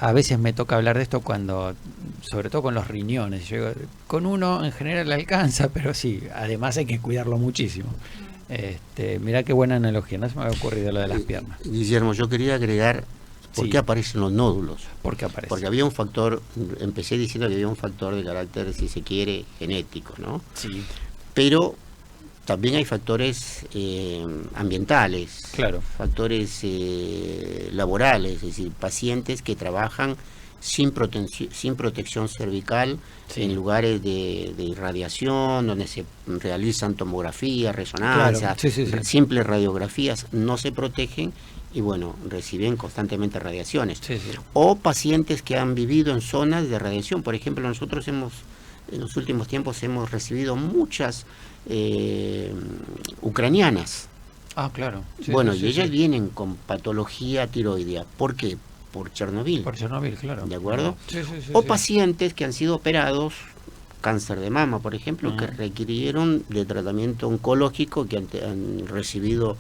A veces me toca hablar de esto cuando, sobre todo con los riñones. Yo digo, con uno en general alcanza, pero sí, además hay que cuidarlo muchísimo. Mirá qué buena analogía, no se me había ocurrido lo de las piernas. Guillermo, yo quería agregar por Sí. qué aparecen los nódulos. ¿Por qué aparece? Porque había un factor, empecé diciendo que había un factor de carácter, si se quiere, genético, ¿no? Sí, Pero también hay factores ambientales, claro. factores laborales, es decir, pacientes que trabajan sin protección cervical, Sí. en lugares de irradiación, donde se realizan tomografías, resonancias, Claro. Sí. simples radiografías, no se protegen y bueno, reciben constantemente radiaciones. Sí. O pacientes que han vivido en zonas de radiación. Por ejemplo, nosotros en los últimos tiempos hemos recibido muchas ucranianas. Ah, claro. Sí, Bueno, sí, y ellas sí. vienen con patología tiroidea. ¿Por qué? Por Chernobyl. Por Chernobyl, claro. ¿De acuerdo? Sí. O pacientes que han sido operados, cáncer de mama, por ejemplo, que requirieron de tratamiento oncológico, que han recibido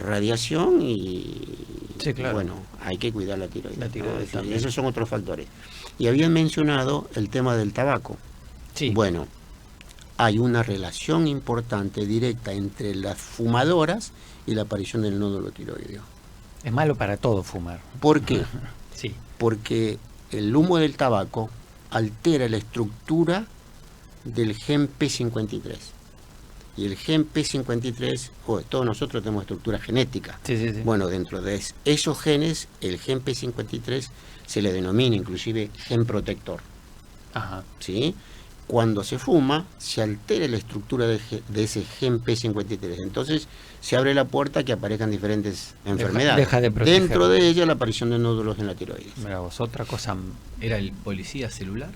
radiación y Sí, claro. bueno, hay que cuidar la tiroides. La tiroides ¿no? Es decir, también. esos son otros factores. Y habían mencionado el tema del tabaco. Sí. Bueno, hay una relación importante, directa, entre las fumadoras y la aparición del nódulo tiroideo. Es malo para todo fumar. ¿Por qué? Sí. Porque el humo del tabaco altera la estructura del gen P53. Y el gen P53, todos nosotros tenemos estructura genética. Sí. Bueno, dentro de esos genes, el gen P53 se le denomina inclusive gen protector. Ajá. ¿Sí? Cuando se fuma, se altera la estructura de ese gen P53. Entonces, se abre la puerta a que aparezcan diferentes enfermedades. deja de proteger. Dentro de ella, la aparición de nódulos en la tiroides. Mira vos, otra cosa. ¿Era el policía celular?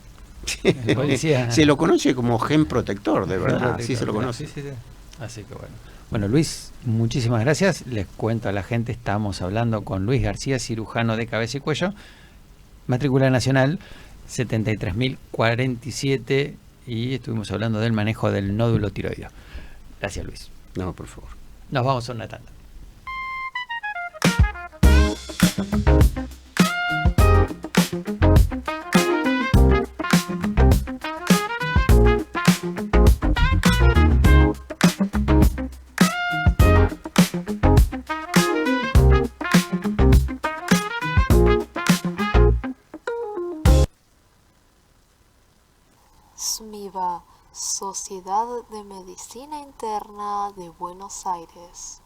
El policía. Se lo conoce como gen protector, de verdad. Protector, Así se lo mira, conoce. sí. Así que bueno. Bueno, Luis, muchísimas gracias. Les cuento a la gente, estamos hablando con Luis García, cirujano de cabeza y cuello, matrícula nacional 73.047, y estuvimos hablando del manejo del nódulo tiroideo. Gracias, Luis. No, por favor. Nos vamos a una tanda. Smiva Sociedad de Medicina Interna de Buenos Aires.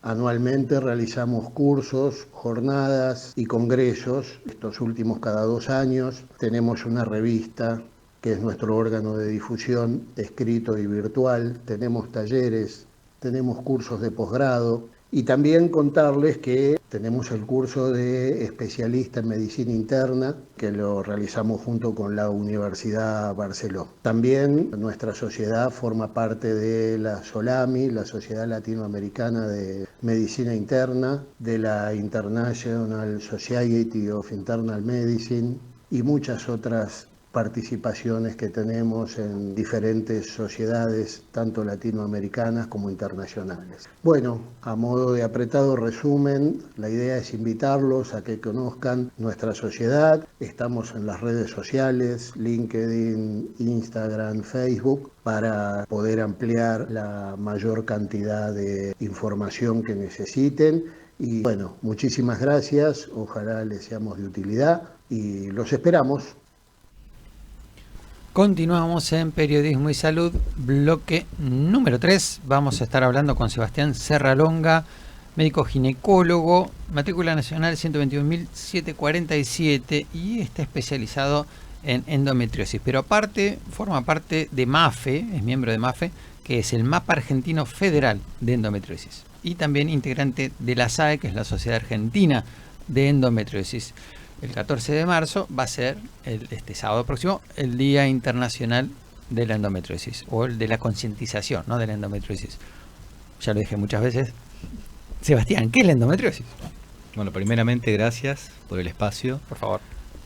Anualmente realizamos cursos, jornadas y congresos. Estos últimos cada 2 años. Tenemos una revista que es nuestro órgano de difusión, escrito y virtual. Tenemos talleres, tenemos cursos de posgrado. Y también contarles que tenemos el curso de especialista en medicina interna, que lo realizamos junto con la Universidad Barceló. También nuestra sociedad forma parte de la SOLAMI, la Sociedad Latinoamericana de Medicina Interna, de la International Society of Internal Medicine y muchas otras participaciones que tenemos en diferentes sociedades, tanto latinoamericanas como internacionales. Bueno, a modo de apretado resumen, la idea es invitarlos a que conozcan nuestra sociedad. Estamos en las redes sociales, LinkedIn, Instagram, Facebook, para poder ampliar la mayor cantidad de información que necesiten. Y bueno, muchísimas gracias, ojalá les seamos de utilidad y los esperamos. Continuamos en Periodismo y Salud, bloque número 3. Vamos a estar hablando con Sebastián Serralonga, médico ginecólogo, matrícula nacional 121.747 y está especializado en endometriosis. Pero aparte, forma parte de MAFE, es miembro de MAFE, que es el Mapa Argentino Federal de Endometriosis. Y también integrante de la SAE, que es la Sociedad Argentina de Endometriosis. El 14 de marzo va a ser, este sábado próximo, el Día Internacional de la Endometriosis, o el de la concientización, ¿no?, de la endometriosis. Ya lo dije muchas veces. Sebastián, ¿qué es la endometriosis? Bueno, primeramente, gracias por el espacio. Por favor.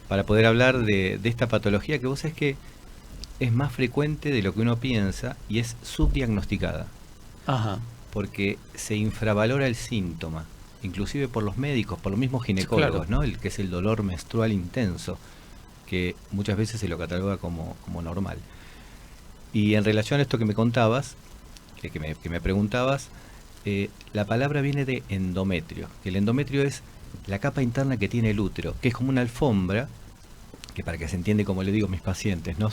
Para poder hablar de esta patología que vos sabés que es más frecuente de lo que uno piensa y es subdiagnosticada. Ajá. Porque se infravalora el síntoma, inclusive por los médicos, por los mismos ginecólogos, claro, ¿no? El que es el dolor menstrual intenso, que muchas veces se lo cataloga como normal. Y en relación a esto que me contabas, que me preguntabas, la palabra viene de endometrio. El endometrio es la capa interna que tiene el útero, que es como una alfombra, que para que se entiende como le digo a mis pacientes, ¿no?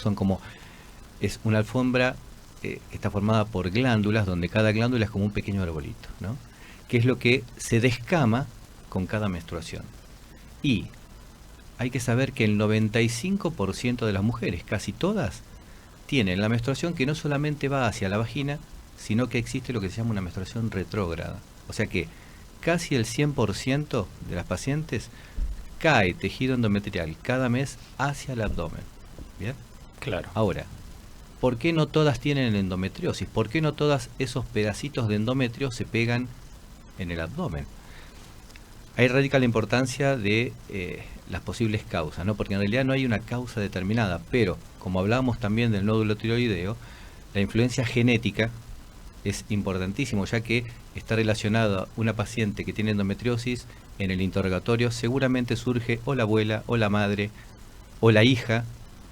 Es una alfombra que está formada por glándulas, donde cada glándula es como un pequeño arbolito, ¿no?, que es lo que se descama con cada menstruación. Y hay que saber que el 95% de las mujeres, casi todas, tienen la menstruación que no solamente va hacia la vagina, sino que existe lo que se llama una menstruación retrógrada. O sea que casi el 100% de las pacientes cae tejido endometrial cada mes hacia el abdomen. ¿Bien? Claro. Ahora, ¿por qué no todas tienen endometriosis? ¿Por qué no todos esos pedacitos de endometrio se pegan en el abdomen? Ahí radica la importancia de las posibles causas, ¿no? Porque en realidad no hay una causa determinada, pero como hablábamos también del nódulo tiroideo, la influencia genética es importantísimo, ya que está relacionada una paciente que tiene endometriosis. En el interrogatorio seguramente surge o la abuela, o la madre, o la hija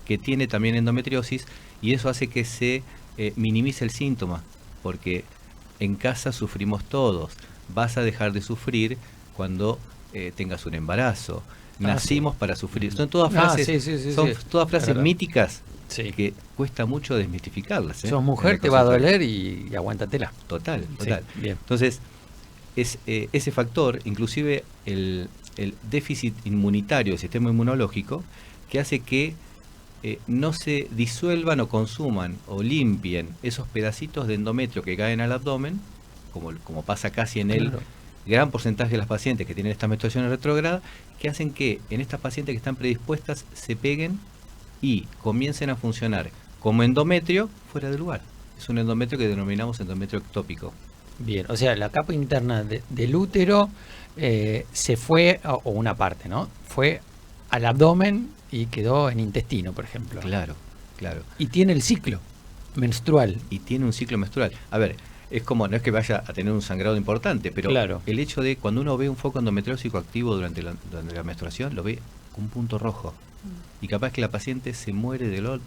que tiene también endometriosis, y eso hace que se minimice el síntoma, porque en casa sufrimos todos. Vas a dejar de sufrir cuando tengas un embarazo. Nacimos para sufrir. Son todas frases, todas frases míticas que cuesta mucho desmitificarlas. Sos mujer, te va a doler y aguántatela. Total. Sí, bien. Entonces, es ese factor, inclusive el déficit inmunitario del sistema inmunológico, que hace que no se disuelvan o consuman o limpien esos pedacitos de endometrio que caen al abdomen, como pasa casi en el gran porcentaje de las pacientes que tienen estas menstruaciones retrógradas, que hacen que en estas pacientes que están predispuestas se peguen y comiencen a funcionar como endometrio fuera de lugar. Es un endometrio que denominamos endometrio ectópico. Bien, o sea, la capa interna del útero se fue, o una parte, ¿no?, fue al abdomen y quedó en intestino, por ejemplo. Claro. Y tiene el ciclo menstrual. Y tiene un ciclo menstrual. A ver, es como, no es que vaya a tener un sangrado importante, pero el hecho de cuando uno ve un foco endometriósico activo durante la menstruación, lo ve con un punto rojo. Y capaz que la paciente se muere de dolor.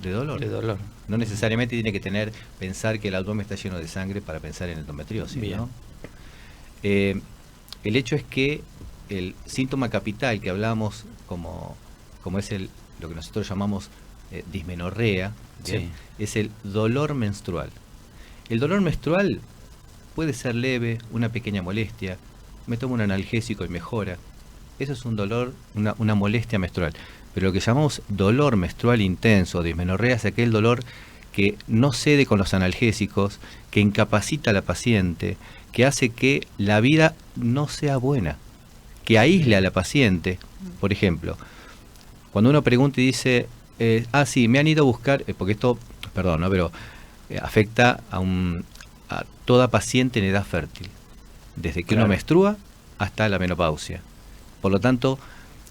No necesariamente tiene que pensar que el abdomen está lleno de sangre para pensar en endometriosis, ¿no? El hecho es que el síntoma capital que hablábamos, como es lo que nosotros llamamos dismenorrea, ¿bien? Sí. Es el dolor menstrual. El dolor menstrual puede ser leve, una pequeña molestia, me tomo un analgésico y mejora. Eso es un dolor, una molestia menstrual. Pero lo que llamamos dolor menstrual intenso, dismenorrea, es aquel dolor que no cede con los analgésicos, que incapacita a la paciente, que hace que la vida no sea buena, que aísle a la paciente. Por ejemplo, cuando uno pregunta y dice, sí, me han ido a buscar, porque esto, perdón, ¿no? Pero afecta a toda paciente en edad fértil, desde que uno menstrua hasta la menopausia. Por lo tanto,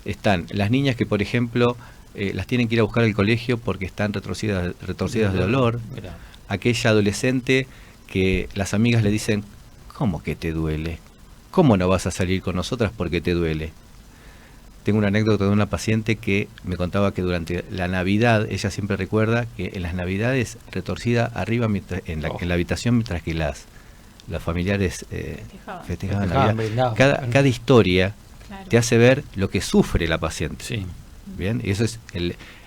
están las niñas que, por ejemplo, las tienen que ir a buscar al colegio porque están retorcidas de dolor. Mirá. Aquella adolescente que las amigas le dicen, ¿cómo que te duele? ¿Cómo no vas a salir con nosotras porque te duele? Tengo una anécdota de una paciente que me contaba que durante la Navidad, ella siempre recuerda que en las Navidades retorcida arriba en la habitación mientras que los familiares festejaban Navidad. Cada historia te hace ver lo que sufre la paciente. Sí. Bien, y eso es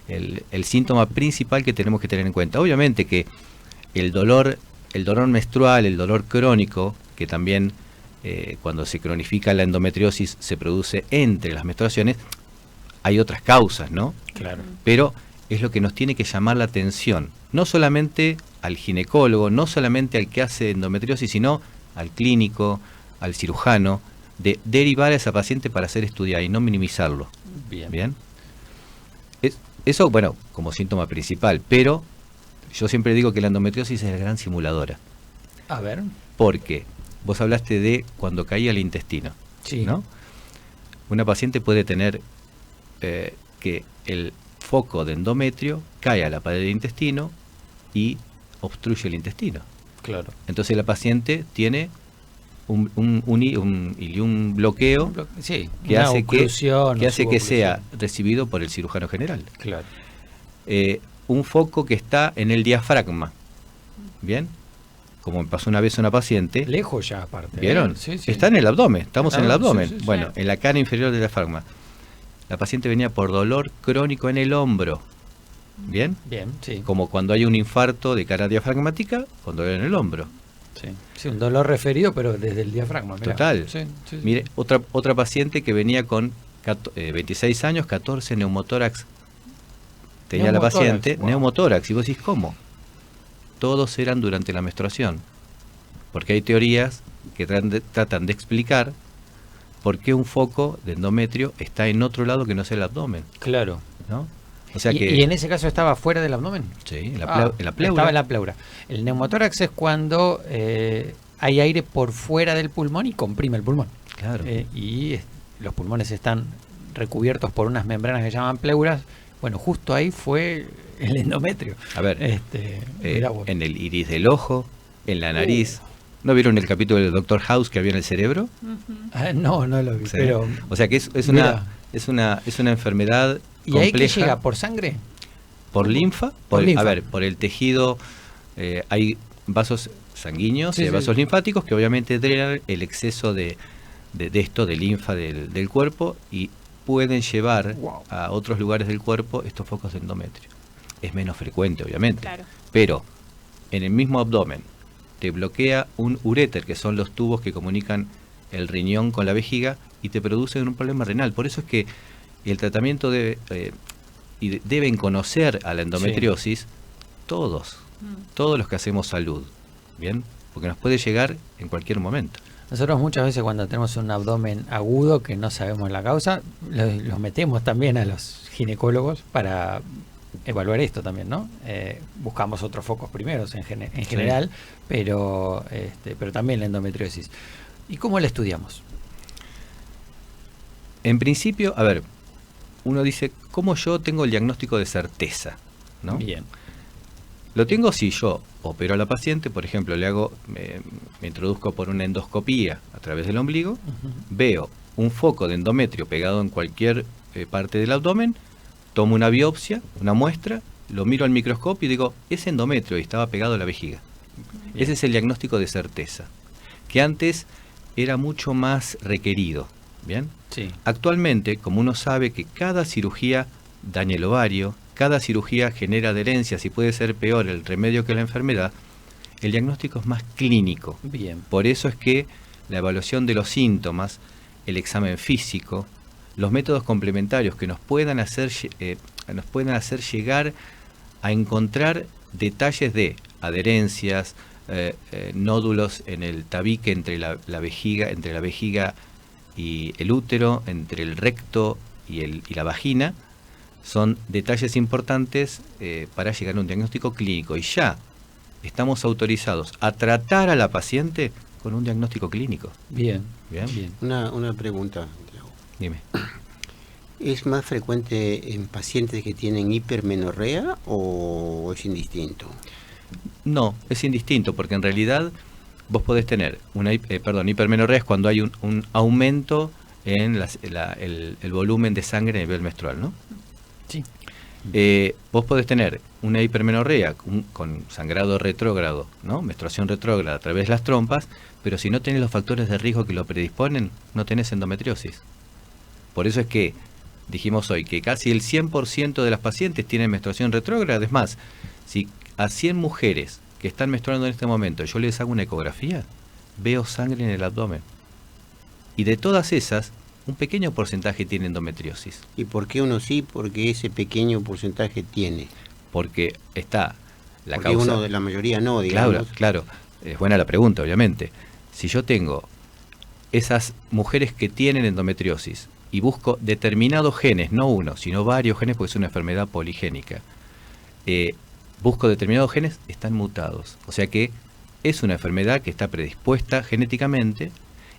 el síntoma principal que tenemos que tener en cuenta. Obviamente que el dolor menstrual, el dolor crónico, que también cuando se cronifica la endometriosis se produce entre las menstruaciones, hay otras causas, ¿no? Claro. Pero es lo que nos tiene que llamar la atención, no solamente al ginecólogo, no solamente al que hace endometriosis, sino al clínico, al cirujano, de derivar a esa paciente para ser estudiada y no minimizarlo. Bien. Eso, bueno, como síntoma principal, pero yo siempre digo que la endometriosis es la gran simuladora. A ver. Porque vos hablaste de cuando caía el intestino, Sí. ¿no? Una paciente puede tener que el foco de endometrio cae a la pared del intestino y obstruye el intestino. Claro. Entonces la paciente tiene un bloqueo Sí, que una hace oclusión, que o hace que sea suboclusión. recibido por el cirujano general. Claro. Un foco que está en el diafragma, ¿bien? Como me pasó una vez a una paciente. Lejos ya, aparte. ¿Vieron? Sí, sí. Está en el abdomen, estamos en el abdomen. Sí, sí, sí. Bueno, en la cara inferior del diafragma. La paciente venía por dolor crónico en el hombro, ¿bien? Bien, sí. Como cuando hay un infarto de cara diafragmática, con dolor en el hombro. Sí. Sí, un dolor referido, pero desde el diafragma. Mirá. Total. Sí, sí, sí. Mire, otra paciente que venía con 26 años, 14 neumotórax. Tenía la Neumotórax, paciente wow. neumotórax. Y vos decís, ¿cómo? Todos eran durante la menstruación. Porque hay teorías que tratan de explicar por qué un foco de endometrio está en otro lado que no sea el abdomen, Claro. ¿no? O sea ¿Y en ese caso estaba fuera del abdomen? Sí, en la pleura. Estaba en la pleura. El neumotórax es cuando hay aire por fuera del pulmón y comprime el pulmón. Claro. Los pulmones están recubiertos por unas membranas que se llaman pleuras. Bueno, justo ahí fue el endometrio. A ver, Mirá vos. en el iris del ojo, en la nariz. ¿No vieron el capítulo del Dr. House que había en el cerebro? No lo vi. Sí. Pero, O sea que es mira. una enfermedad ¿y ahí compleja. qué llega? ¿Por sangre? Por linfa, Por linfa. A ver, por el tejido, hay vasos sanguíneos Sí, y sí. vasos linfáticos que obviamente drenan el exceso de linfa del cuerpo y pueden llevar Wow. a otros lugares del cuerpo estos focos de endometrio. Es menos frecuente, obviamente, Claro. pero en el mismo abdomen te bloquea un uréter, que son los tubos que comunican el riñón con la vejiga, y te producen un problema renal. Por eso es que el tratamiento deben conocer a la endometriosis todos los que hacemos salud, ¿bien? Porque nos puede llegar en cualquier momento. Nosotros muchas veces cuando tenemos un abdomen agudo que no sabemos la causa, los metemos también a los ginecólogos para evaluar esto también, ¿no? Buscamos otros focos primeros en general, pero también la endometriosis. ¿Y cómo la estudiamos? En principio, a ver, uno dice, ¿cómo yo tengo el diagnóstico de certeza? ¿No? Bien. Lo tengo si yo opero a la paciente, por ejemplo, me introduzco por una endoscopía a través del ombligo, veo un foco de endometrio pegado en cualquier parte del abdomen, tomo una biopsia, una muestra, lo miro al microscopio y digo, es endometrio y estaba pegado a la vejiga. Bien. Ese es el diagnóstico de certeza, que antes era mucho más requerido. ¿Bien? Sí. Actualmente, como uno sabe que cada cirugía daña el ovario, cada cirugía genera adherencias y puede ser peor el remedio que la enfermedad, el diagnóstico es más clínico. Bien. Por eso es que la evaluación de los síntomas, el examen físico, los métodos complementarios que nos puedan hacer llegar a encontrar detalles de adherencias, nódulos en el tabique entre la vejiga y el útero, entre el recto y la vagina, son detalles importantes para llegar a un diagnóstico clínico. Y ya estamos autorizados a tratar a la paciente con un diagnóstico clínico. Bien. Bien. Una pregunta. Dime. ¿Es más frecuente en pacientes que tienen hipermenorrea o es indistinto? No, es indistinto, porque en realidad vos podés tener hipermenorrea es cuando hay un aumento en el volumen de sangre a nivel menstrual, ¿no? Sí. Vos podés tener una hipermenorrea con sangrado retrógrado, ¿no? Menstruación retrógrada a través de las trompas, pero si no tenés los factores de riesgo que lo predisponen, no tenés endometriosis. Por eso es que dijimos hoy que casi el 100% de las pacientes tienen menstruación retrógrada. Es más, si a 100 mujeres que están menstruando en este momento yo les hago una ecografía, veo sangre en el abdomen. Y de todas esas, un pequeño porcentaje tiene endometriosis. ¿Y por qué uno sí? Porque ese pequeño porcentaje tiene. Porque está la porque causa... uno de la mayoría no, digamos. Claro. Es buena la pregunta, obviamente. Si yo tengo esas mujeres que tienen endometriosis y busco determinados genes, no uno, sino varios genes, porque es una enfermedad poligénica, busco determinados genes, están mutados. O sea que es una enfermedad que está predispuesta genéticamente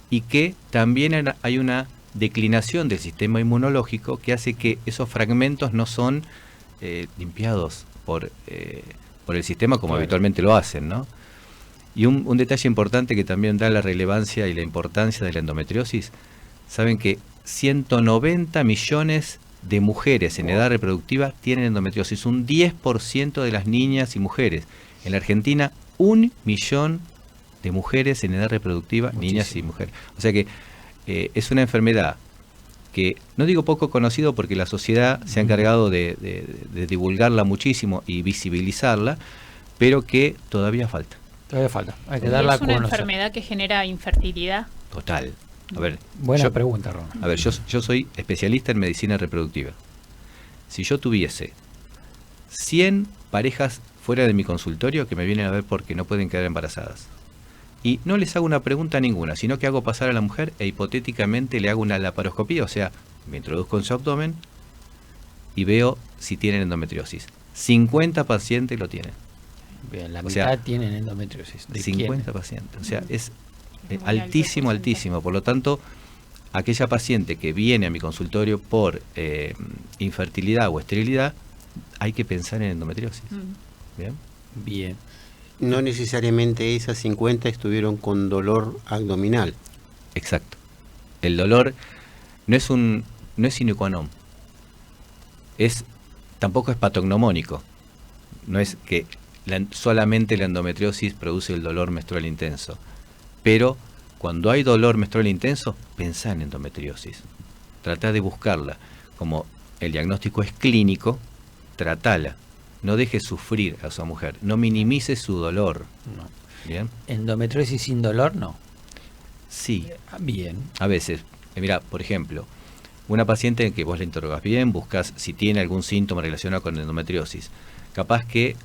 y que también hay una declinación del sistema inmunológico que hace que esos fragmentos no son limpiados por el sistema como habitualmente lo hacen, ¿no? Y un detalle importante que también da la relevancia y la importancia de la endometriosis, saben que 190 millones de mujeres en edad reproductiva tienen endometriosis, un 10% de las niñas y mujeres. En la Argentina, 1 millón de mujeres en edad reproductiva, muchísimo. Niñas y mujeres. O sea que es una enfermedad que, no digo poco conocido porque la sociedad se ha encargado de divulgarla muchísimo y visibilizarla, pero que todavía falta. Todavía falta, hay que darla a conocer. ¿Es una enfermedad que genera infertilidad? Total. A ver, buena pregunta, Ron. A ver, yo soy especialista en medicina reproductiva. Si yo tuviese 100 parejas fuera de mi consultorio que me vienen a ver porque no pueden quedar embarazadas, y no les hago una pregunta ninguna, sino que hago pasar a la mujer e hipotéticamente le hago una laparoscopía, o sea, me introduzco en su abdomen y veo si tienen endometriosis. 50 pacientes lo tienen. Bien, la mitad tienen endometriosis. 50 pacientes, o sea, es altísimo. Por lo tanto, aquella paciente que viene a mi consultorio por infertilidad o esterilidad, hay que pensar en endometriosis. Bien. No necesariamente esas 50 estuvieron con dolor abdominal. Exacto. El dolor no es sine qua non. Tampoco es patognomónico. No es que solamente la endometriosis produce el dolor menstrual intenso. Pero cuando hay dolor menstrual intenso, pensá en endometriosis. Tratá de buscarla. Como el diagnóstico es clínico, tratala. No dejes sufrir a esa mujer. No minimices su dolor. No. ¿Bien? ¿Endometriosis sin dolor? No. Sí. Bien. A veces. Mira, por ejemplo, una paciente que vos le interrogás bien, buscas si tiene algún síntoma relacionado con endometriosis. Capaz que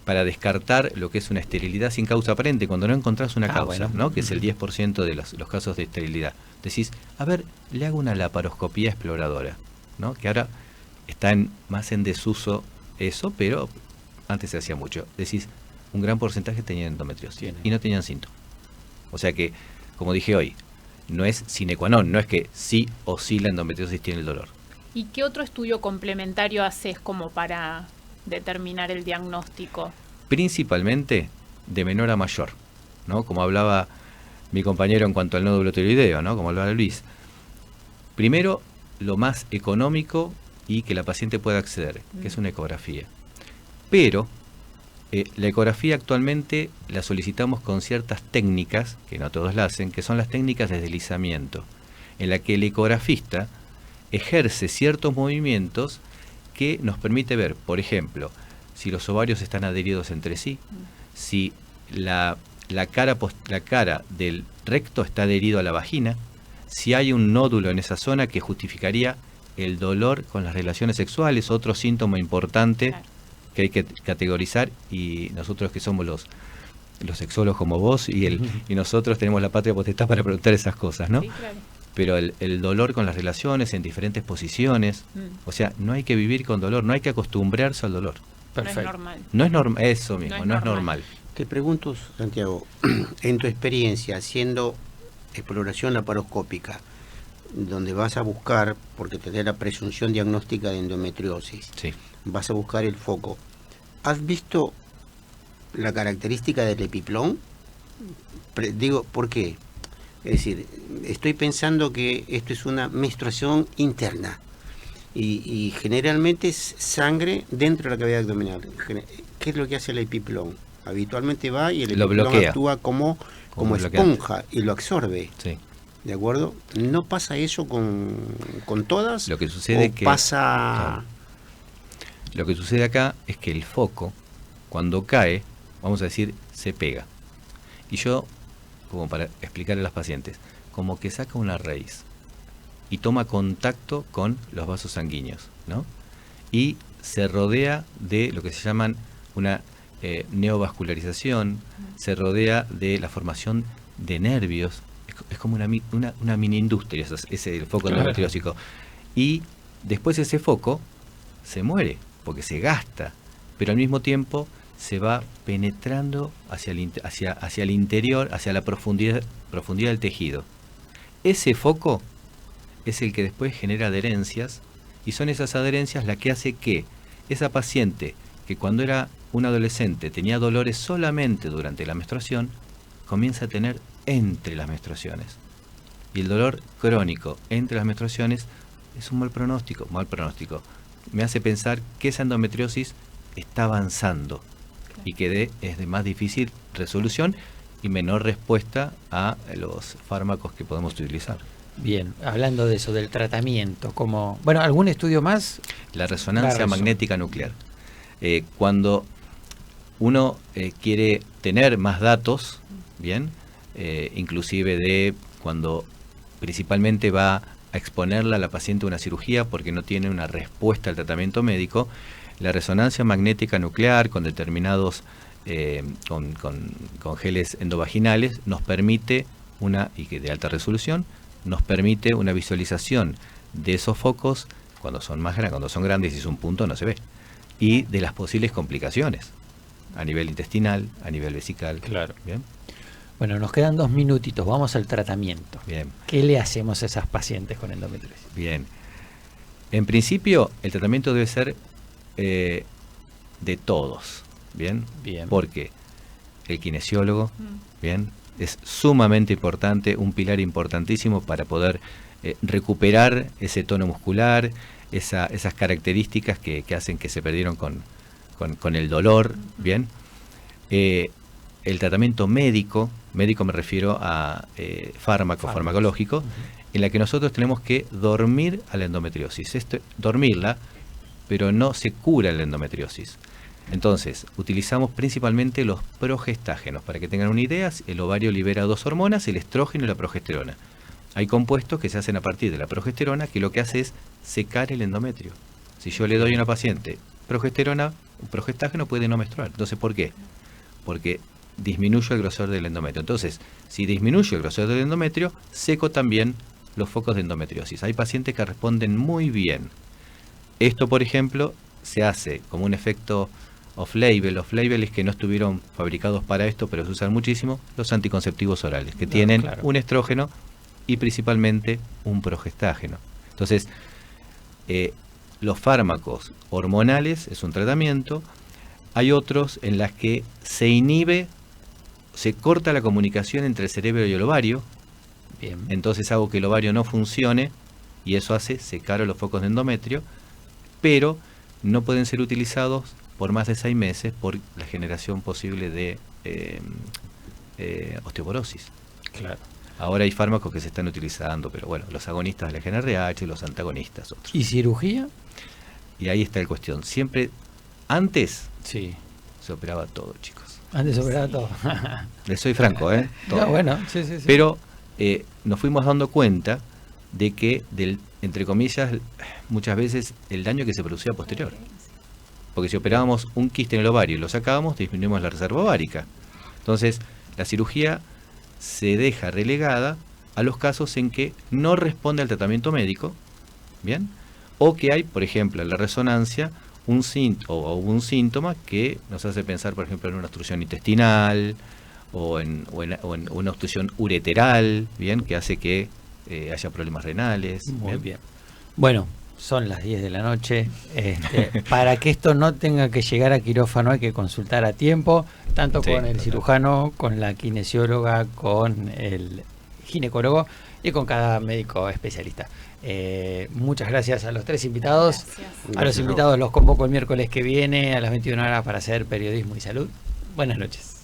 para descartar lo que es una esterilidad sin causa aparente, cuando no encontrás una causa, ¿no? Que es el 10% de los casos de esterilidad. Decís, a ver, le hago una laparoscopía exploradora, ¿no? Que ahora está más en desuso eso, pero antes se hacía mucho. Decís, un gran porcentaje tenían endometriosis y no tenían síntomas. O sea que, como dije hoy, no es sine qua non, no es que sí o sí la endometriosis tiene el dolor. ¿Y qué otro estudio complementario haces como para determinar el diagnóstico? Principalmente de menor a mayor, ¿no? Como hablaba mi compañero en cuanto al nódulo tiroideo, ¿no? Como hablaba Luis. Primero, lo más económico y que la paciente pueda acceder, que es una ecografía. Pero la ecografía actualmente la solicitamos con ciertas técnicas, que no todos la hacen, que son las técnicas de deslizamiento, en la que el ecografista ejerce ciertos movimientos que nos permite ver, por ejemplo, si los ovarios están adheridos entre sí, si la cara del recto está adherido a la vagina, si hay un nódulo en esa zona que justificaría el dolor con las relaciones sexuales, otro síntoma importante que hay que categorizar, y nosotros que somos los sexólogos como vos y nosotros tenemos la patria potestad para preguntar esas cosas, ¿no? Sí, claro. Pero el dolor con las relaciones en diferentes posiciones, o sea, no hay que vivir con dolor, no hay que acostumbrarse al dolor. Perfecto. No es normal. No es normal, eso mismo, no es normal. normal. Te pregunto, Santiago, en tu experiencia haciendo exploración laparoscópica, donde vas a buscar, porque tenés la presunción diagnóstica de endometriosis, Sí. vas a buscar el foco, ¿has visto la característica del epiplón? Digo, ¿por qué? Es decir, estoy pensando que esto es una menstruación interna y generalmente es sangre dentro de la cavidad abdominal. ¿Qué es lo que hace el epiplón? Habitualmente va y el Lo epiplón bloquea. actúa como bloqueante. esponja y lo absorbe. Sí. ¿De acuerdo? ¿No pasa eso con todas? Lo que sucede ¿O que pasa... claro. Lo que sucede acá es que el foco, cuando cae, vamos a decir, se pega. Y yo, como para explicarle a las pacientes, como que saca una raíz y toma contacto con los vasos sanguíneos, ¿no? Y se rodea de lo que se llaman una neovascularización, se rodea de la formación de nervios. Es como una mini industria, ese es el foco endometriósico. Y después ese foco se muere, porque se gasta, pero al mismo tiempo se va penetrando hacia el interior, hacia la profundidad del tejido. Ese foco es el que después genera adherencias, y son esas adherencias las que hace que esa paciente, que cuando era un adolescente tenía dolores solamente durante la menstruación, comienza a tener entre las menstruaciones. Y el dolor crónico entre las menstruaciones es un mal pronóstico. Me hace pensar que esa endometriosis está avanzando y que es de más difícil resolución y menor respuesta a los fármacos que podemos utilizar. Bien, hablando de eso, del tratamiento, como, bueno, ¿algún estudio más? La resonancia magnética nuclear. Cuando uno quiere tener más datos, bien, inclusive de cuando principalmente va a exponerla a la paciente a una cirugía porque no tiene una respuesta al tratamiento médico, la resonancia magnética nuclear con determinados con geles endovaginales nos permite y que de alta resolución nos permite una visualización de esos focos cuando son más grandes, cuando son grandes y es un punto no se ve, y de las posibles complicaciones a nivel intestinal, a nivel vesical. Claro. Bien. Bueno, nos quedan 2 minutitos, vamos al tratamiento. Bien. ¿Qué le hacemos a esas pacientes con endometriosis? Bien. En principio, el tratamiento debe ser de todos. Bien. Bien. Porque el kinesiólogo, bien, es sumamente importante, un pilar importantísimo para poder recuperar ese tono muscular, esas características que hacen que se perdieron con el dolor. Bien. El tratamiento médico me refiero a farmacológico, en la que nosotros tenemos que dormir a la endometriosis. Dormirla, pero no se cura la endometriosis. Entonces, utilizamos principalmente los progestágenos. Para que tengan una idea, el ovario libera 2 hormonas, el estrógeno y la progesterona. Hay compuestos que se hacen a partir de la progesterona que lo que hace es secar el endometrio. Si yo le doy a una paciente progesterona, un progestágeno puede no menstruar. Entonces, ¿por qué? Porque disminuyo el grosor del endometrio. Entonces, si disminuyo el grosor del endometrio, seco también los focos de endometriosis. Hay pacientes que responden muy bien. Esto, por ejemplo, se hace como un efecto off-label. Off-label es que no estuvieron fabricados para esto, pero se usan muchísimo los anticonceptivos orales, que tienen un estrógeno y principalmente un progestágeno. Entonces, los fármacos hormonales es un tratamiento. Hay otros en las que se corta la comunicación entre el cerebro y el ovario. Bien. Entonces hago que el ovario no funcione y eso hace secar los focos de endometrio, pero no pueden ser utilizados por más de 6 meses por la generación posible de osteoporosis. Claro. Ahora hay fármacos que se están utilizando, pero bueno, los agonistas del GnRH, los antagonistas, otros. ¿Y cirugía? y ahí está la cuestión. Siempre, antes Sí. se operaba todo, chicos. Antes operaba todo. Les soy franco, todo. No, bueno, sí. Pero nos fuimos dando cuenta de que, entre comillas, muchas veces el daño que se producía posterior. Porque si operábamos un quiste en el ovario y lo sacábamos, disminuimos la reserva ovárica. Entonces, la cirugía se deja relegada a los casos en que no responde al tratamiento médico, ¿bien? O que hay, por ejemplo, en la resonancia, un síntoma que nos hace pensar, por ejemplo, en una obstrucción intestinal o en una obstrucción ureteral, ¿bien? Que hace que haya problemas renales. Muy bien. Bueno, son las 10 de la noche. Para que esto no tenga que llegar a quirófano hay que consultar a tiempo, tanto con el cirujano, con la kinesióloga, con el ginecólogo y con cada médico especialista. Muchas gracias a los tres invitados. Gracias. A los invitados los convoco el miércoles que viene a las 21 horas para hacer Periodismo y Salud. Buenas noches.